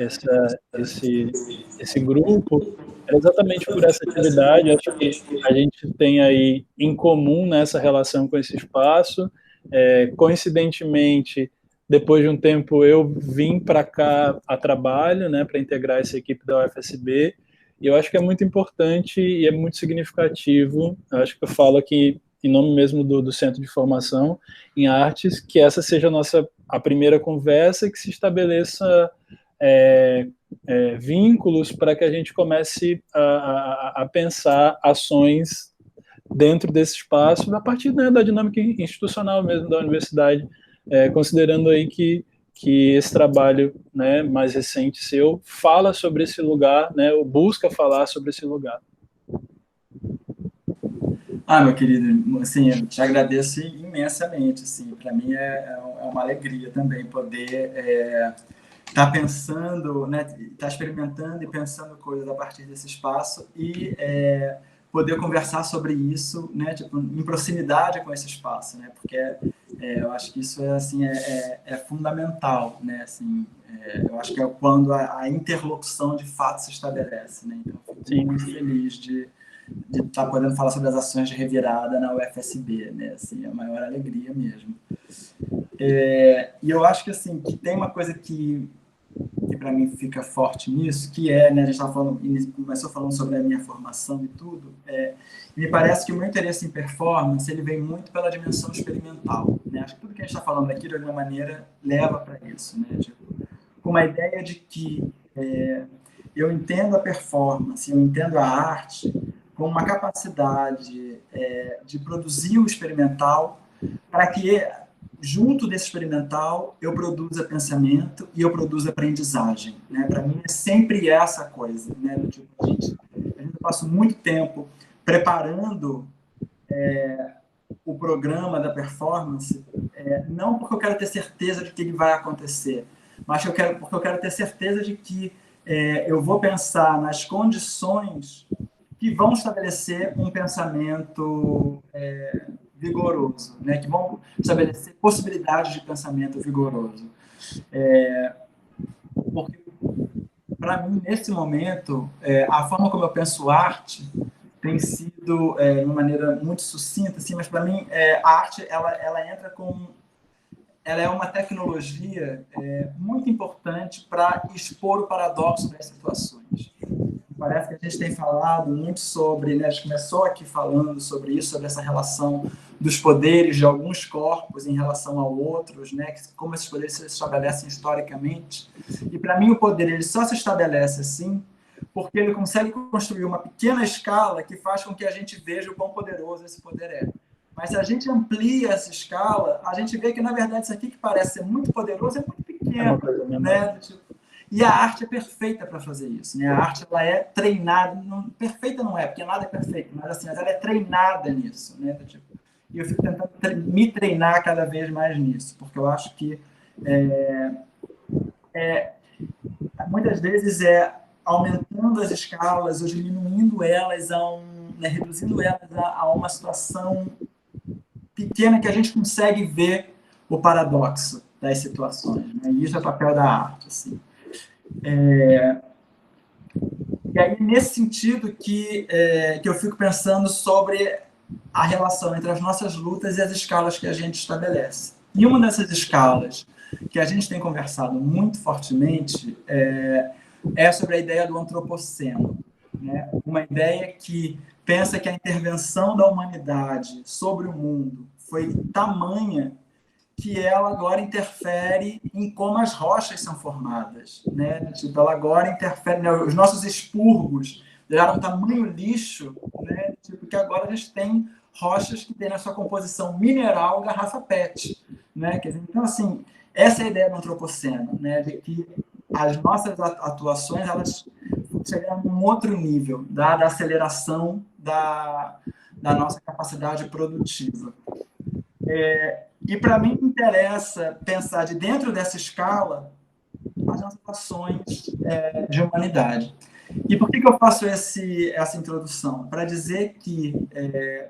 esse grupo, era exatamente por essa atividade. Acho que a gente tem aí em comum nessa relação com esse espaço. Coincidentemente, Depois de um tempo, eu vim para cá a trabalho, né, para integrar essa equipe da UFSB, e eu acho que é muito importante e é muito significativo, eu acho que eu falo aqui em nome mesmo do Centro de Formação em Artes, que essa seja a primeira conversa, que se estabeleça vínculos para que a gente comece a pensar ações dentro desse espaço, a partir, né, da dinâmica institucional mesmo da universidade, considerando aí que esse trabalho, né, mais recente seu fala sobre esse lugar, né, ou busca falar sobre esse lugar. Meu querido, assim, eu te agradeço imensamente, assim, para mim é uma alegria também poder estar pensando, né, estar experimentando e pensando coisas a partir desse espaço e poder conversar sobre isso, né, tipo, em proximidade com esse espaço, né, porque eu acho que isso assim, é fundamental, né, assim, eu acho que é quando a interlocução de fato se estabelece, né, então eu fico muito feliz de estar podendo falar sobre as ações de revirada na UFSB, né, assim, é a maior alegria mesmo. E eu acho que, assim, que tem uma coisa que para mim fica forte nisso, que né, a gente começou falando sobre a minha formação e tudo, me parece que o meu interesse em performance, ele vem muito pela dimensão experimental, né? Acho que tudo que a gente está falando aqui, de alguma maneira, leva para isso, né? Tipo, com uma ideia de que eu entendo a performance, eu entendo a arte como uma capacidade de produzir o experimental para que, junto desse experimental, eu produza pensamento e eu produza aprendizagem, né? Para mim é sempre essa coisa, né? Tipo, a gente passa muito tempo preparando o programa da performance, não porque eu quero ter certeza de que ele vai acontecer, mas porque eu quero ter certeza de que eu vou pensar nas condições que vão estabelecer um pensamento vigoroso, né? Que vão estabelecer possibilidades de pensamento vigoroso. Porque, para mim, nesse momento, a forma como eu penso arte tem sido, de uma maneira muito sucinta, assim, mas para mim a arte ela entra ela é uma tecnologia muito importante para expor o paradoxo das situações. Parece que a gente tem falado muito sobre, né, a gente começou aqui falando sobre isso, sobre essa relação dos poderes de alguns corpos em relação a outros, né, como esses poderes se estabelecem historicamente. E para mim o poder ele só se estabelece assim porque ele consegue construir uma pequena escala que faz com que a gente veja o quão poderoso esse poder é. Mas se a gente amplia essa escala, a gente vê que, na verdade, isso aqui que parece ser muito poderoso é muito pequeno, né? E a arte é perfeita para fazer isso, né? A arte ela é treinada, perfeita não é, porque nada é perfeito, mas assim, ela é treinada nisso, né? E eu fico tentando me treinar cada vez mais nisso, porque eu acho que muitas vezes aumentando as escalas ou diminuindo elas né, reduzindo elas a uma situação pequena que a gente consegue ver o paradoxo das situações, né? E isso é o papel da arte, assim. E aí, nesse sentido que eu fico pensando sobre a relação entre as nossas lutas e as escalas que a gente estabelece. E uma dessas escalas que a gente tem conversado muito fortemente é sobre a ideia do antropoceno, né? Uma ideia que pensa que a intervenção da humanidade sobre o mundo foi tamanha que ela agora interfere em como as rochas são formadas, né? Tipo, ela agora interfere, né? Os nossos expurgos geraram um tamanho lixo, né? Tipo, que agora a gente tem rochas que têm na sua composição mineral garrafa PET, né? Quer dizer, então, assim, essa é a ideia do antropoceno, né? De que as nossas atuações, elas chegaram a um outro nível, da aceleração da nossa capacidade produtiva. E para mim interessa pensar de dentro dessa escala as nossas ações de humanidade. E por que eu faço essa introdução? Para dizer que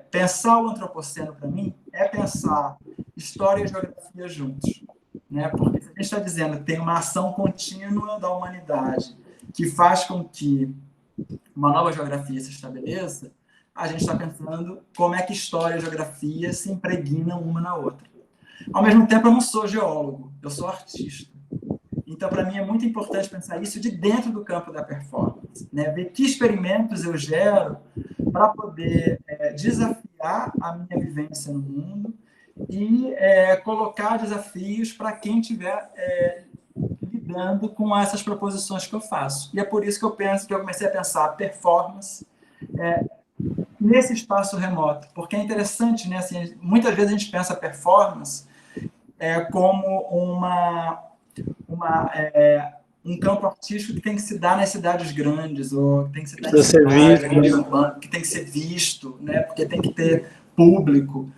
pensar o antropoceno para mim é pensar história e geografia juntos, né? Porque se a gente está dizendo que tem uma ação contínua da humanidade que faz com que uma nova geografia se estabeleça, a gente está pensando como é que história e geografia se impregnam uma na outra. Ao mesmo tempo, eu não sou geólogo, eu sou artista. Então, para mim, é muito importante pensar isso de dentro do campo da performance, né? Ver que experimentos eu gero para poder desafiar a minha vivência no mundo e colocar desafios para quem estiver lidando com essas proposições que eu faço. E é por isso que eu comecei a pensar a performance nesse espaço remoto, porque é interessante, né? Assim, muitas vezes a gente pensa a performance como um campo artístico que tem que se dar nas cidades grandes, ou que tem que se dar em cidades urbanas, que tem que ser visto, né? Porque tem que ter público.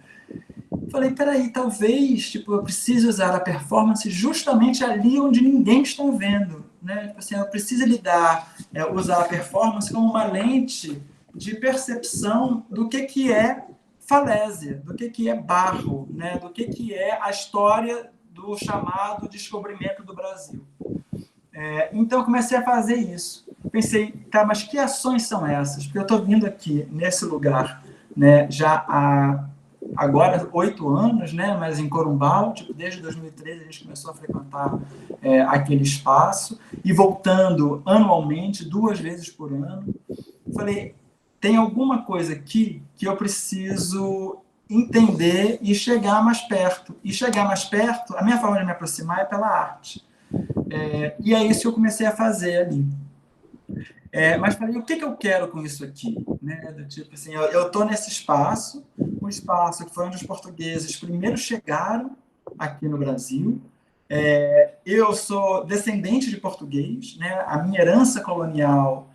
Falei, peraí, talvez eu precise usar a performance justamente ali onde ninguém está vendo, né? Tipo assim, eu preciso usar a performance como uma lente de percepção do que é falésia, do que é barro, né? Do que é a história do chamado descobrimento do Brasil. Então, eu comecei a fazer isso. Pensei, tá, mas que ações são essas? Porque eu estou vindo aqui, nesse lugar, né, já há agora 8 anos, né, mas em Corumbau, desde 2013 a gente começou a frequentar aquele espaço, e voltando anualmente, 2 vezes por ano. Falei, tem alguma coisa aqui que eu preciso entender e chegar mais perto. E chegar mais perto, a minha forma de me aproximar é pela arte. E é isso que eu comecei a fazer ali. Mas falei, o que eu quero com isso aqui? Né? Do tipo assim, eu estou nesse espaço, um espaço que foi onde os portugueses primeiro chegaram aqui no Brasil. Eu sou descendente de português, né? A minha herança colonial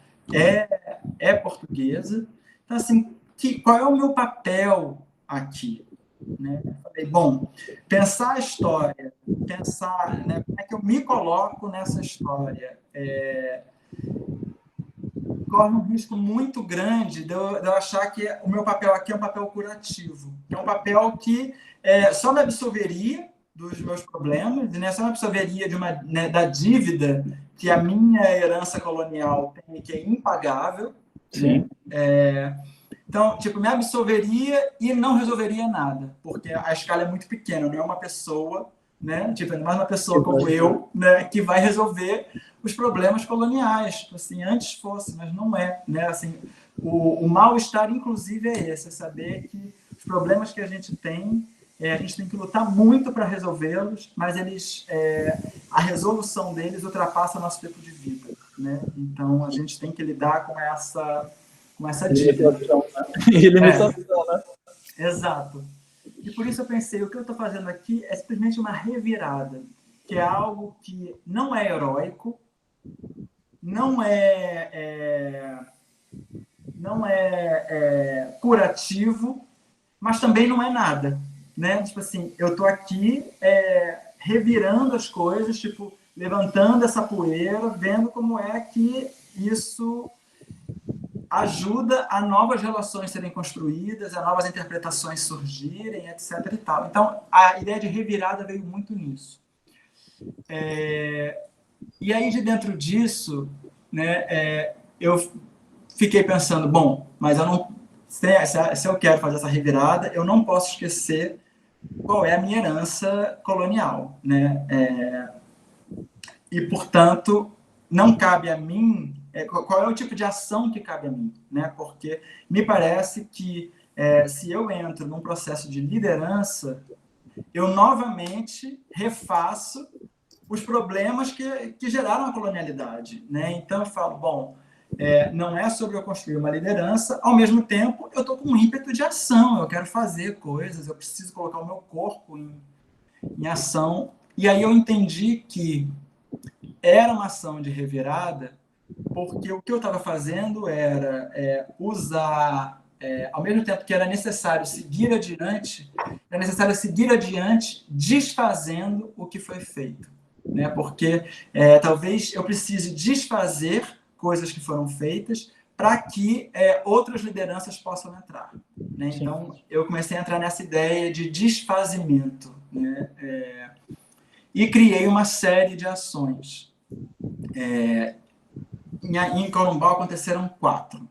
é portuguesa. Então, assim, qual é o meu papel aqui? Né? Falei, bom, pensar a história, pensar, né, como é que eu me coloco nessa história, corre um risco muito grande de eu achar que o meu papel aqui é um papel curativo, é um papel que só me absolveria dos meus problemas, né, só me absolveria da dívida que a minha herança colonial tem, que é impagável. Sim. Né? Então, me absolveria e não resolveria nada, porque a escala é muito pequena, não é uma pessoa, né? É mais uma pessoa como eu, né, que vai resolver os problemas coloniais. Assim, antes fosse, mas não é, né? Assim, o mal-estar, inclusive, é esse, é saber que os problemas que a gente tem que lutar muito para resolvê-los, mas a resolução deles ultrapassa nosso tempo de vida, né? Então, a gente tem que lidar com essa dívida. Limitação, né? Exato. E por isso eu pensei, o que eu estou fazendo aqui é simplesmente uma revirada, que é algo que não é heróico, não é curativo, mas também não é nada, né? Assim, eu estou aqui revirando as coisas, levantando essa poeira, vendo como é que isso ajuda a novas relações serem construídas, a novas interpretações surgirem, etc. e tal. Então, a ideia de revirada veio muito nisso. E aí, de dentro disso, né, eu fiquei pensando, bom, mas se eu quero fazer essa revirada, eu não posso esquecer qual é a minha herança colonial, né? E, portanto, não cabe a mim qual é o tipo de ação que cabe a mim, né? Porque me parece que se eu entro num processo de liderança, eu novamente refaço os problemas que geraram a colonialidade, né? Então eu falo, bom, não é sobre eu construir uma liderança, ao mesmo tempo eu estou com um ímpeto de ação, eu quero fazer coisas, eu preciso colocar o meu corpo em ação. E aí eu entendi que era uma ação de revirada, porque o que eu estava fazendo era usar, ao mesmo tempo que era necessário seguir adiante, desfazendo o que foi feito. Né? Porque talvez eu precise desfazer coisas que foram feitas para que outras lideranças possam entrar. Né? Então, eu comecei a entrar nessa ideia de desfazimento. Né? E criei uma série de ações. Em Corumbau aconteceram 4.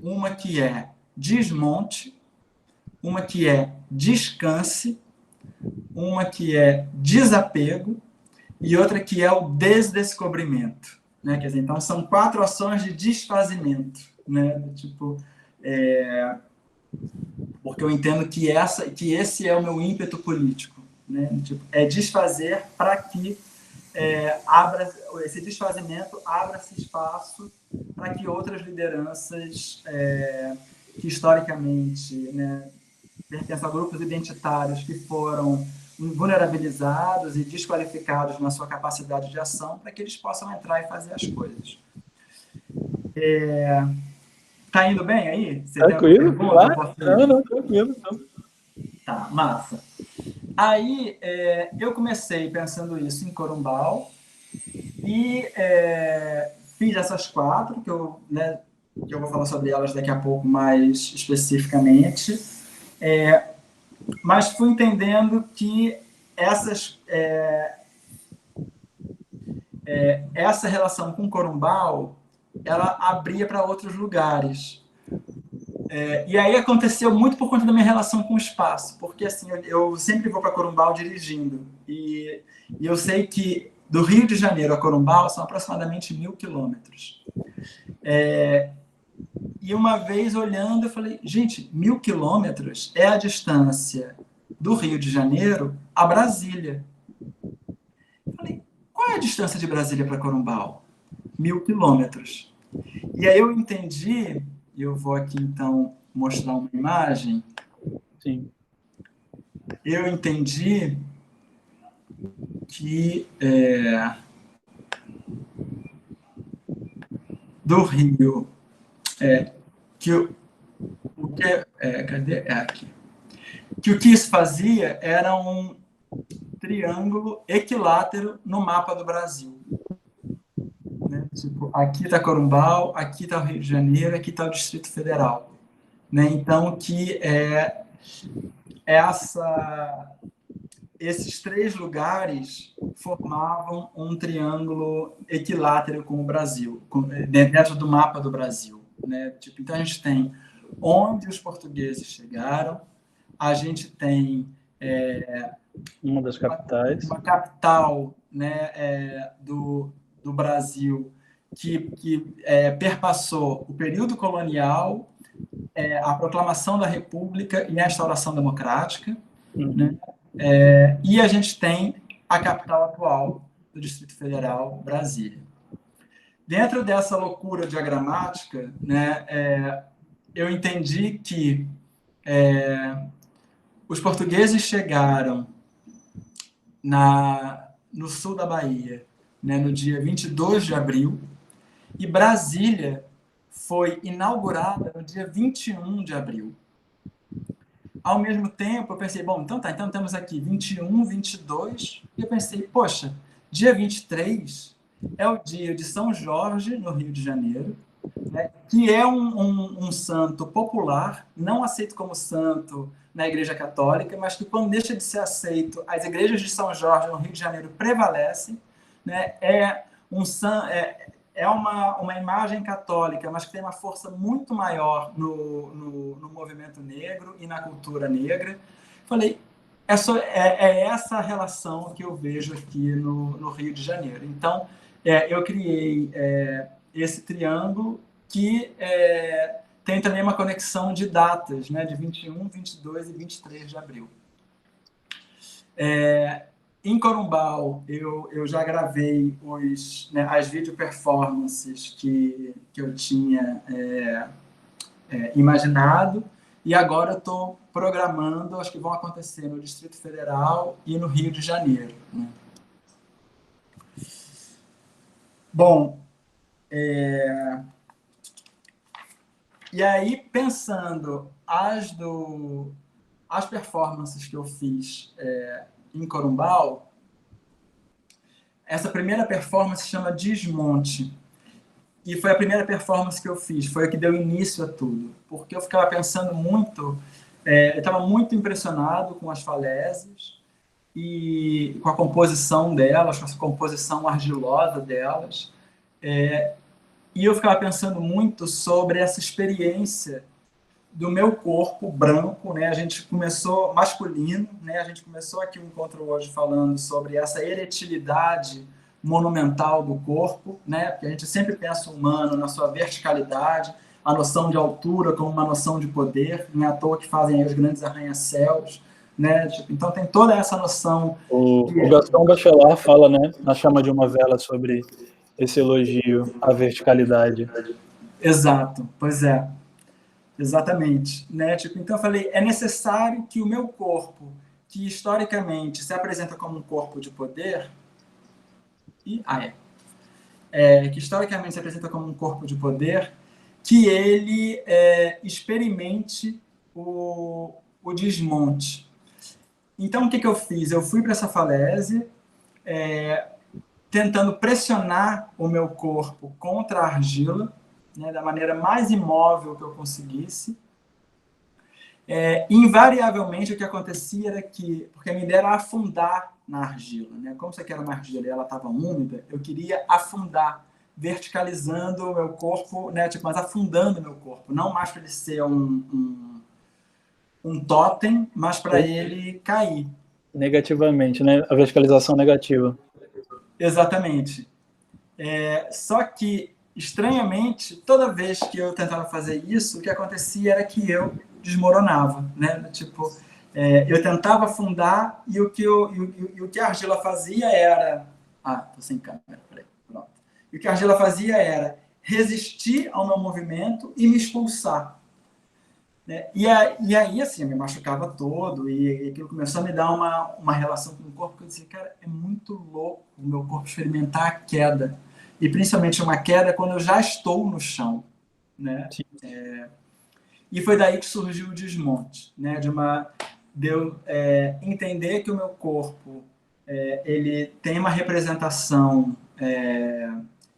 Uma que é desmonte, uma que é descanse, uma que é desapego e outra que é o desdescobrimento, né? Quer dizer, então são 4 ações de desfazimento, né? Tipo, porque eu entendo que esse é o meu ímpeto político, né? Tipo, é desfazer para que esse desfazimento abra-se espaço para que outras lideranças que historicamente, né, pertencem a grupos identitários que foram vulnerabilizados e desqualificados na sua capacidade de ação, para que eles possam entrar e fazer as coisas. Tá indo bem aí? Você tem alguma Tranquilo? pergunta? Claro? Não, tranquilo. Então. Tá, massa. Aí eu comecei pensando isso em Corumbau e fiz essas 4, que eu vou falar sobre elas daqui a pouco mais especificamente, mas fui entendendo que essa relação com Corumbau, ela abria para outros lugares. E aí aconteceu muito por conta da minha relação com o espaço, porque assim, eu sempre vou para Corumbau dirigindo, e eu sei que do Rio de Janeiro a Corumbau são aproximadamente 1.000 quilômetros. E uma vez olhando, eu falei, gente, 1.000 quilômetros é a distância do Rio de Janeiro a Brasília. Eu falei, qual é a distância de Brasília para Corumbau? 1.000 quilômetros. E aí eu entendi, e eu vou aqui então mostrar uma imagem. Sim. Eu entendi que do Rio, que o que cadê? Aqui. Que o que isso fazia era um triângulo equilátero no mapa do Brasil. Né? Tipo, aqui está Corumbau, aqui está o Rio de Janeiro, aqui está o Distrito Federal. Né? Então, que esses 3 lugares formavam um triângulo equilátero com o Brasil, dentro do mapa do Brasil. Né? Tipo, então, a gente tem onde os portugueses chegaram, a gente tem uma das capitais. Uma capital, né, do Brasil que perpassou o período colonial, a proclamação da República e a instauração democrática. Né? E a gente tem a capital atual do Distrito Federal, Brasília. Dentro dessa loucura diagramática, né, eu entendi que os portugueses chegaram no sul da Bahia, né, no dia 22 de abril, e Brasília foi inaugurada no dia 21 de abril. Ao mesmo tempo, eu pensei, bom, então temos aqui 21, 22, e eu pensei, poxa, dia 23 é o dia de São Jorge, no Rio de Janeiro, né, que é um santo popular, não aceito como santo na Igreja Católica, mas que, quando deixa de ser aceito, as igrejas de São Jorge, no Rio de Janeiro, prevalecem. Né, uma imagem católica, mas que tem uma força muito maior no movimento negro e na cultura negra. Falei, é essa relação que eu vejo aqui no Rio de Janeiro. Então, eu criei esse triângulo que tem também uma conexão de datas, né, de 21, 22 e 23 de abril. Em Corumbau, eu já gravei as video performances que eu tinha imaginado, e agora eu estou programando, acho que vão acontecer no Distrito Federal e no Rio de Janeiro. Né? Bom, e aí, pensando as performances que eu fiz em Corumbau, essa primeira performance se chama Desmonte. E foi a primeira performance que eu fiz, foi a que deu início a tudo. Porque eu ficava pensando muito, eu estava muito impressionado com as falésias e com a composição delas, com essa composição argilosa delas. E eu ficava pensando muito sobre essa experiência do meu corpo branco, né? A gente começou masculino, né? A gente começou aqui o encontro hoje falando sobre essa eretilidade monumental do corpo, né? Porque a gente sempre pensa o humano na sua verticalidade, a noção de altura como uma noção de poder, não é à toa que fazem aí os grandes arranha-céus, né? Tipo, então tem toda essa noção. O Gaston Bachelard fala, né, na Chama de uma Vela, sobre esse elogio à verticalidade. Exato, pois é. Exatamente, né? Tipo, então eu falei, é necessário que o meu corpo, que historicamente se apresenta como um corpo de poder, que historicamente se apresenta como um corpo de poder, que ele experimente o desmonte. Então, o que eu fiz? Eu fui para essa falésia, tentando pressionar o meu corpo contra a argila, né, da maneira mais imóvel que eu conseguisse. Invariavelmente, o que acontecia era que, porque a minha ideia era afundar na argila, né? Como isso aqui era uma argila e ela estava úmida, eu queria afundar, verticalizando o meu corpo, né? Tipo, mas afundando o meu corpo, não mais para ele ser um totem, mas para ele cair. Negativamente, né? A verticalização negativa. Exatamente. Só que, estranhamente, toda vez que eu tentava fazer isso, o que acontecia era que eu desmoronava, né? Tipo, eu tentava afundar e o que a argila fazia era... tô sem câmera, peraí. Pronto. E o que a argila fazia era resistir ao meu movimento e me expulsar. Né? E aí, assim, eu me machucava todo e aquilo começou a me dar uma relação com o corpo que eu disse, cara, é muito louco o meu corpo experimentar a queda. E principalmente uma queda quando eu já estou no chão. Né? E foi daí que surgiu o desmonte, né? De eu entender que o meu corpo ele tem uma representação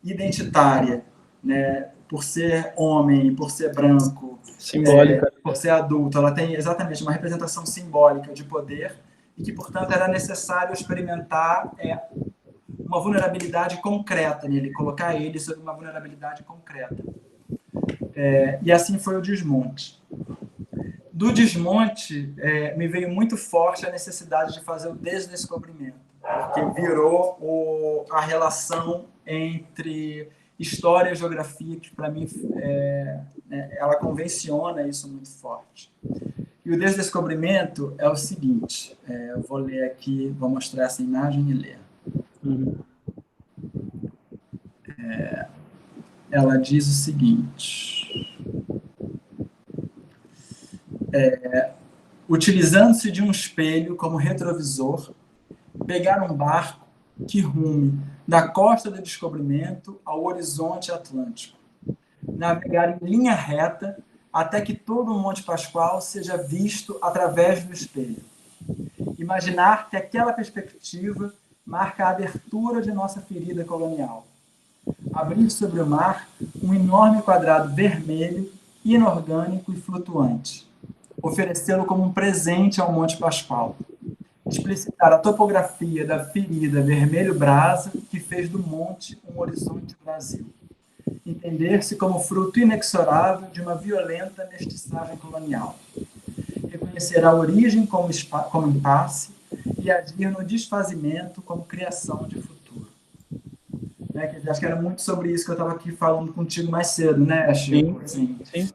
identitária, né? Por ser homem, por ser branco, simbólica, por ser adulto, ela tem exatamente uma representação simbólica de poder e que, portanto, era necessário experimentar uma vulnerabilidade concreta nele, colocar ele sob uma vulnerabilidade concreta. E assim foi o desmonte. Do desmonte, me veio muito forte a necessidade de fazer o desdescobrimento, porque virou a relação entre história e geografia, que para mim ela convenciona isso muito forte. E o desdescobrimento é o seguinte, eu vou ler aqui, vou mostrar essa imagem e ler. Ela diz o seguinte... utilizando-se de um espelho como retrovisor, pegar um barco que rume da costa do descobrimento ao horizonte atlântico, navegar em linha reta até que todo o Monte Pascoal seja visto através do espelho. Imaginar que aquela perspectiva marca a abertura de nossa ferida colonial. Abrir sobre o mar um enorme quadrado vermelho, inorgânico e flutuante. Oferecê-lo como um presente ao Monte Pascoal. Explicitar a topografia da ferida vermelho-brasa que fez do monte um horizonte Brasil. Entender-se como fruto inexorável de uma violenta mestiçagem colonial. Reconhecer a origem como impasse e agir no desfazimento como criação de futuro. Né? Acho que era muito sobre isso que eu estava aqui falando contigo mais cedo, né, Chico? Sim, sim.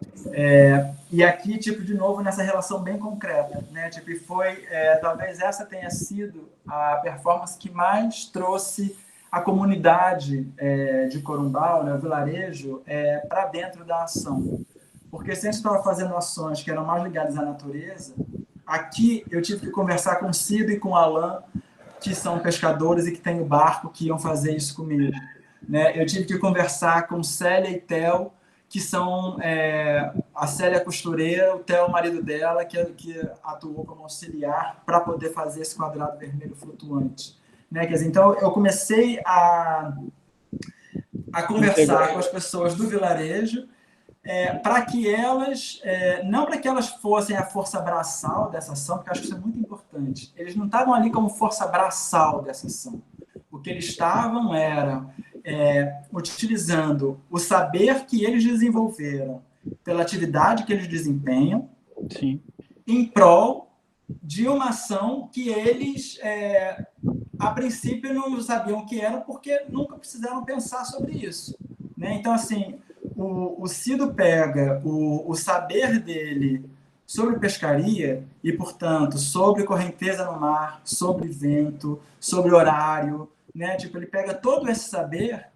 E aqui, tipo, de novo, nessa relação bem concreta, né? Tipo, e foi, talvez essa tenha sido a performance que mais trouxe a comunidade de Corumbau, né, o vilarejo, para dentro da ação. Porque se a gente estava fazendo ações que eram mais ligadas à natureza, aqui eu tive que conversar com o Cido e com o Alain, que são pescadores e que têm o barco, que iam fazer isso comigo. Né? Eu tive que conversar com Célia e Theo, que são a Célia costureira, o Theo, o marido dela, que atuou como auxiliar para poder fazer esse quadrado vermelho flutuante. Né? Quer dizer, então, eu comecei a conversar com as pessoas do vilarejo para que elas, não para que elas fossem a força braçal dessa ação, porque eu acho que isso é muito importante. Eles não estavam ali como força braçal dessa ação. O que eles estavam era utilizando o saber que eles desenvolveram pela atividade que eles desempenham, Sim. em prol de uma ação que eles, a princípio, não sabiam o que era, porque nunca precisaram pensar sobre isso. Né? Então, assim, o Cido pega o saber dele sobre pescaria e, portanto, sobre correnteza no mar, sobre vento, sobre horário, né? Tipo, ele pega todo esse saber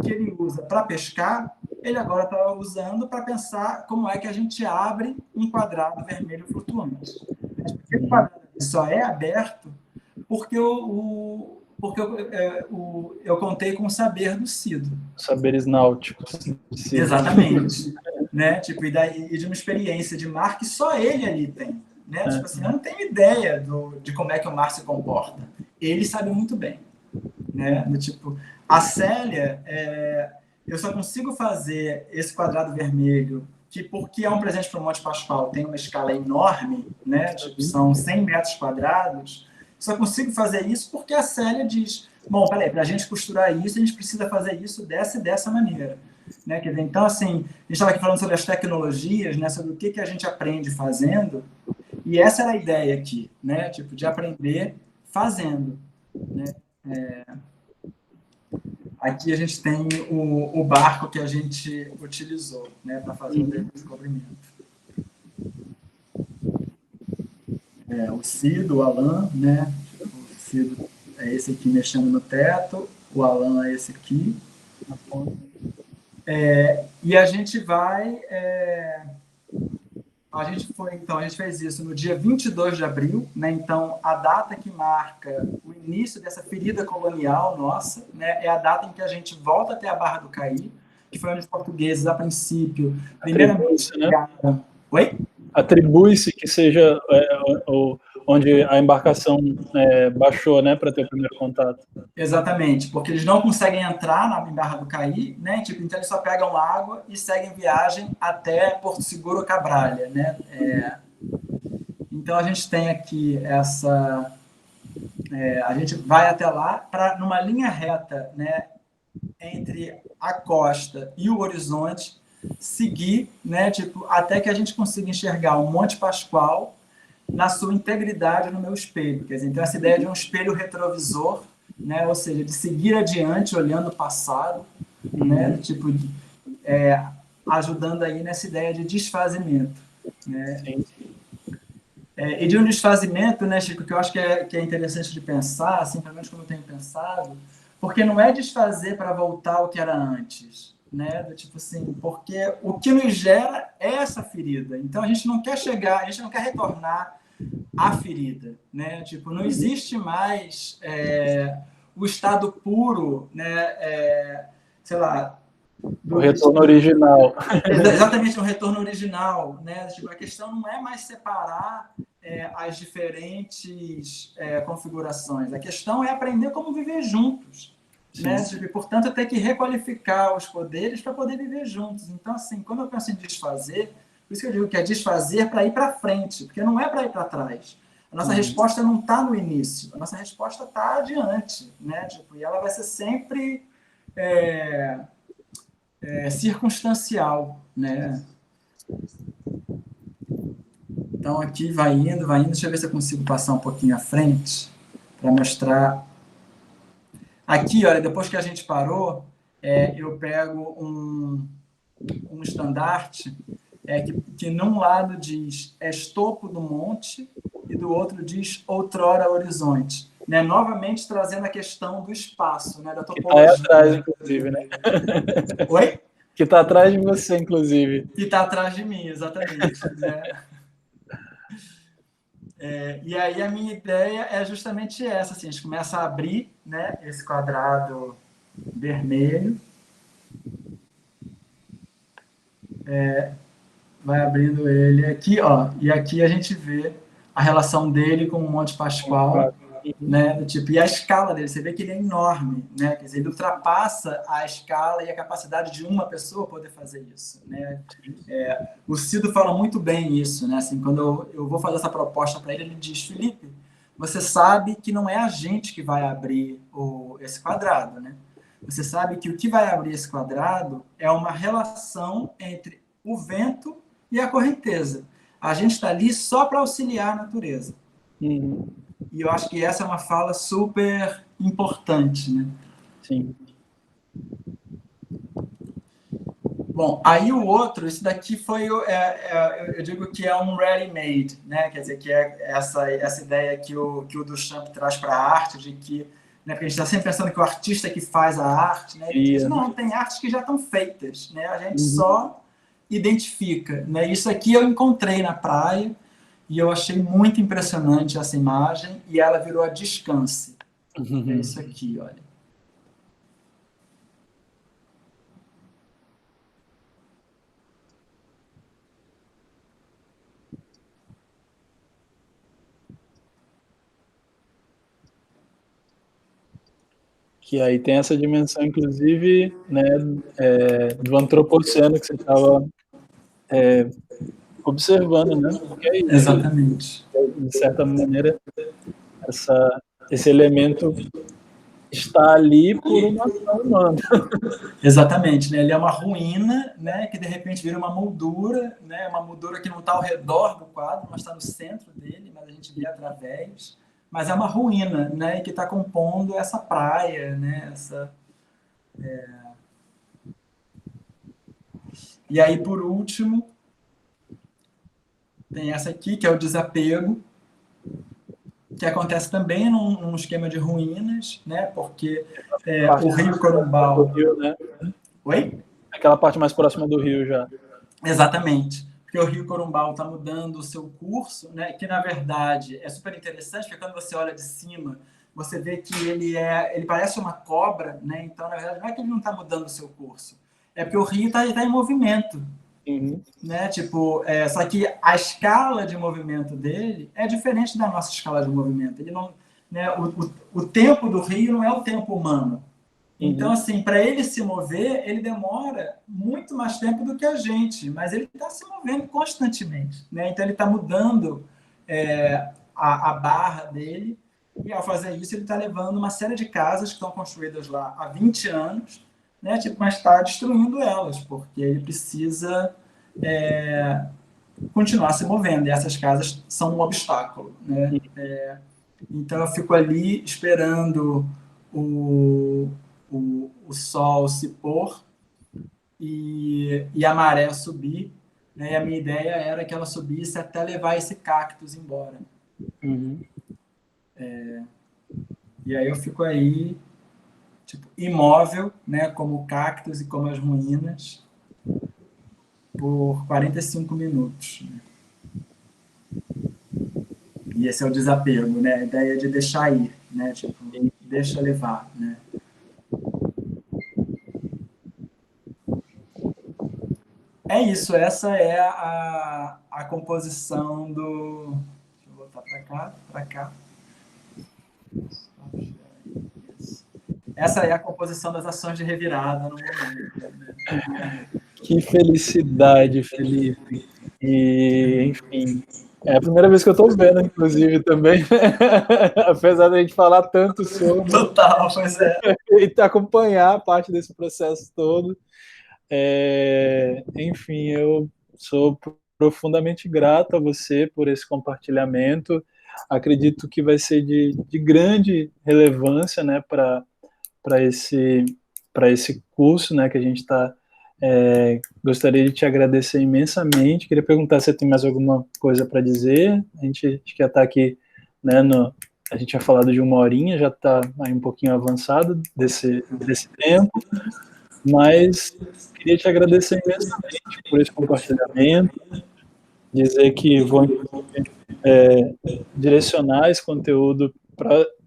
que ele usa para pescar, ele agora está usando para pensar como é que a gente abre um quadrado vermelho flutuante. Esse quadrado só é aberto porque eu contei com o saber do Cido. Saberes náuticos. Sim. Exatamente. Né? Tipo, e de uma experiência de mar que só ele ali tem. Né? Tipo assim, eu não tenho ideia de como é que o mar se comporta. Ele sabe muito bem. Né? Do tipo, a Célia, eu só consigo fazer esse quadrado vermelho, que porque é um presente para o Monte Pascoal, tem uma escala enorme, né? Tipo, são 100 metros quadrados, só consigo fazer isso porque a Célia diz, bom, peraí, para a gente costurar isso, a gente precisa fazer isso dessa e dessa maneira. Né? Quer dizer, então, assim, a gente estava aqui falando sobre as tecnologias, né? Sobre o que a gente aprende fazendo, e essa era a ideia aqui, né? Tipo, de aprender fazendo, né? Aqui a gente tem o barco que a gente utilizou, né, para fazer o descobrimento. O Cido, o Alan, né? O Cido é esse aqui mexendo no teto, o Alan é esse aqui. E a gente vai... a gente fez isso no dia 22 de abril, né? Então, a data que marca o início dessa ferida colonial nossa, né? É a data em que a gente volta até a Barra do Caí, que foi onde os portugueses, a princípio, primeiramente... Atribui-se, né? Oi? Atribui-se que seja onde a embarcação baixou, né, para ter o primeiro contato. Exatamente, porque eles não conseguem entrar na Barra do Caí, né? Tipo, então eles só pegam água e seguem viagem até Porto Seguro ou Cabralha, né? Então a gente tem aqui essa... a gente vai até lá para, numa linha reta, né, entre a costa e o horizonte, seguir, né, tipo, até que a gente consiga enxergar o Monte Pascoal na sua integridade no meu espelho. Quer dizer, então essa ideia de um espelho retrovisor, né, ou seja, de seguir adiante olhando o passado, né, tipo, ajudando aí nessa ideia de desfazimento. Né? E de um desfazimento, né, Chico, que eu acho que é interessante de pensar, assim, pelo menos como eu tenho pensado, porque não é desfazer para voltar ao que era antes, né? Do tipo assim, porque o que nos gera é essa ferida. Então a gente não quer chegar, a gente não quer retornar à ferida, né? Tipo, não existe mais o estado puro, né? Sei lá, O retorno original. Exatamente, um retorno original, né? Tipo, a questão não é mais separar as diferentes configurações. A questão é aprender como viver juntos. Né? Tipo, e, portanto, ter que requalificar os poderes para poder viver juntos. Então, assim, quando eu penso em desfazer, por isso que eu digo que é desfazer para ir para frente, porque não é para ir para trás. A nossa resposta não está no início, a nossa resposta está adiante. Né? Tipo, e ela vai ser sempre circunstancial. Né? Então, aqui vai indo. Deixa eu ver se eu consigo passar um pouquinho à frente para mostrar. Aqui, olha, depois que a gente parou, eu pego um estandarte que num lado diz estopo do monte e do outro diz outrora horizonte. Né? Novamente trazendo a questão do espaço, né? Da topologia. Que está atrás, inclusive, né? Oi? Que está atrás de você, inclusive. Que está atrás de mim, exatamente. Né? E aí a minha ideia é justamente essa, assim, a gente começa a abrir, né, esse quadrado vermelho, vai abrindo ele aqui, ó, e aqui a gente vê a relação dele com o Monte Pascoal, né, tipo, e a escala dele, você vê que ele é enorme, né, quer dizer, ele ultrapassa a escala e a capacidade de uma pessoa poder fazer isso, né. O Cido fala muito bem isso, né, assim, quando eu vou fazer essa proposta para ele, ele diz, Felipe, você sabe que não é a gente que vai abrir esse quadrado, né, você sabe que o que vai abrir esse quadrado é uma relação entre o vento e a correnteza. A gente está ali só para auxiliar a natureza. Uhum. E eu acho que essa é uma fala super importante, né? Sim. Bom, aí o outro, esse daqui foi, eu digo que é um ready-made, né? Quer dizer, que é essa ideia que o Duchamp traz para a arte, de que, né? Porque a gente está sempre pensando que o artista que faz a arte, né? Ele diz, não, tem artes que já estão feitas, né? A gente só identifica, né? Isso aqui eu encontrei na praia e eu achei muito impressionante essa imagem e ela virou a Descanse. É isso aqui, olha. Que aí tem essa dimensão, inclusive, né, do antropoceno que você estava observando, né? Porque é isso. Exatamente. De certa maneira, esse elemento está ali por uma ação humana. Exatamente, né? Ele é uma ruína, né? Que de repente vira uma moldura, né? Uma moldura que não está ao redor do quadro, mas está no centro dele, mas a gente vê através. Mas é uma ruína, né? Que está compondo essa praia, né? E aí, por último, tem essa aqui, que é o desapego, que acontece também num esquema de ruínas, né? Porque o Rio Corumbau... Rio, né? Oi? Aquela parte mais próxima do rio já. Exatamente. Porque o Rio Corumbau está mudando o seu curso, né? Que, na verdade, é super interessante, porque quando você olha de cima, você vê que ele parece uma cobra, né? Então, na verdade, não é que ele não está mudando o seu curso, é porque o rio está em movimento. Né? Tipo, só que a escala de movimento dele é diferente da nossa escala de movimento. Ele não, né? O tempo do rio não é o tempo humano. Então, assim, para ele se mover, ele demora muito mais tempo do que a gente, mas ele está se movendo constantemente, né? Então, ele está mudando a barra dele, e ao fazer isso, ele está levando uma série de casas que estão construídas lá há 20 anos, né? Tipo, mas está destruindo elas, porque ele precisa continuar se movendo, e essas casas são um obstáculo, né? Então, eu fico ali esperando o sol se pôr e a maré subir, né? E a minha ideia era que ela subisse até levar esse cactus embora. E aí eu fico aí, tipo, imóvel, né? Como o cactus e como as ruínas, por 45 minutos. Né? E esse é o desapego, né? A ideia de deixar ir, né? Tipo, deixa levar, né? É isso, essa é a composição do... Deixa eu voltar para cá. Essa é a composição das ações de revirada no momento. Né? Que felicidade, Felipe. E, enfim, é a primeira vez que eu estou vendo, inclusive, também. Apesar da gente falar tanto sobre. Total, pois é. E acompanhar parte desse processo todo. Enfim, eu sou profundamente grato a você por esse compartilhamento. Acredito que vai ser de grande relevância, né, para esse curso, né, que a gente está. Gostaria de te agradecer imensamente. Queria perguntar se você tem mais alguma coisa para dizer. A gente já está aqui, né, a gente tinha falado de 1 horinha, já está aí um pouquinho avançado desse tempo. Mas queria te agradecer imensamente por esse compartilhamento, dizer que vou direcionar esse conteúdo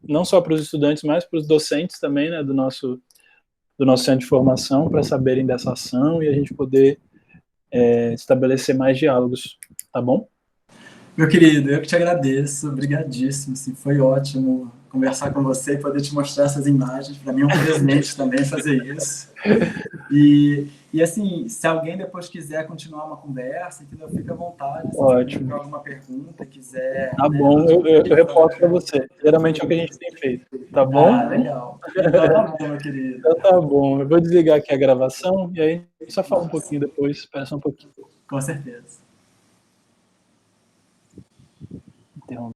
não só para os estudantes, mas para os docentes também, né, do nosso centro de formação, para saberem dessa ação e a gente poder estabelecer mais diálogos, tá bom? Meu querido, eu que te agradeço, obrigadíssimo, assim, foi ótimo conversar com você e poder te mostrar essas imagens. Para mim é um presente também fazer isso. E assim, se alguém depois quiser continuar uma conversa, entendeu? Fica à vontade. Se Ótimo. tiver alguma pergunta, quiser... Tá né, bom, eu reporto para você. Geralmente é o que a gente tem feito, tá bom? Ah, legal. Então tá bom, meu querido. Então tá bom, eu vou desligar aqui a gravação e aí a gente só fala um pouquinho depois, espera só um pouquinho. Com certeza. Interromper.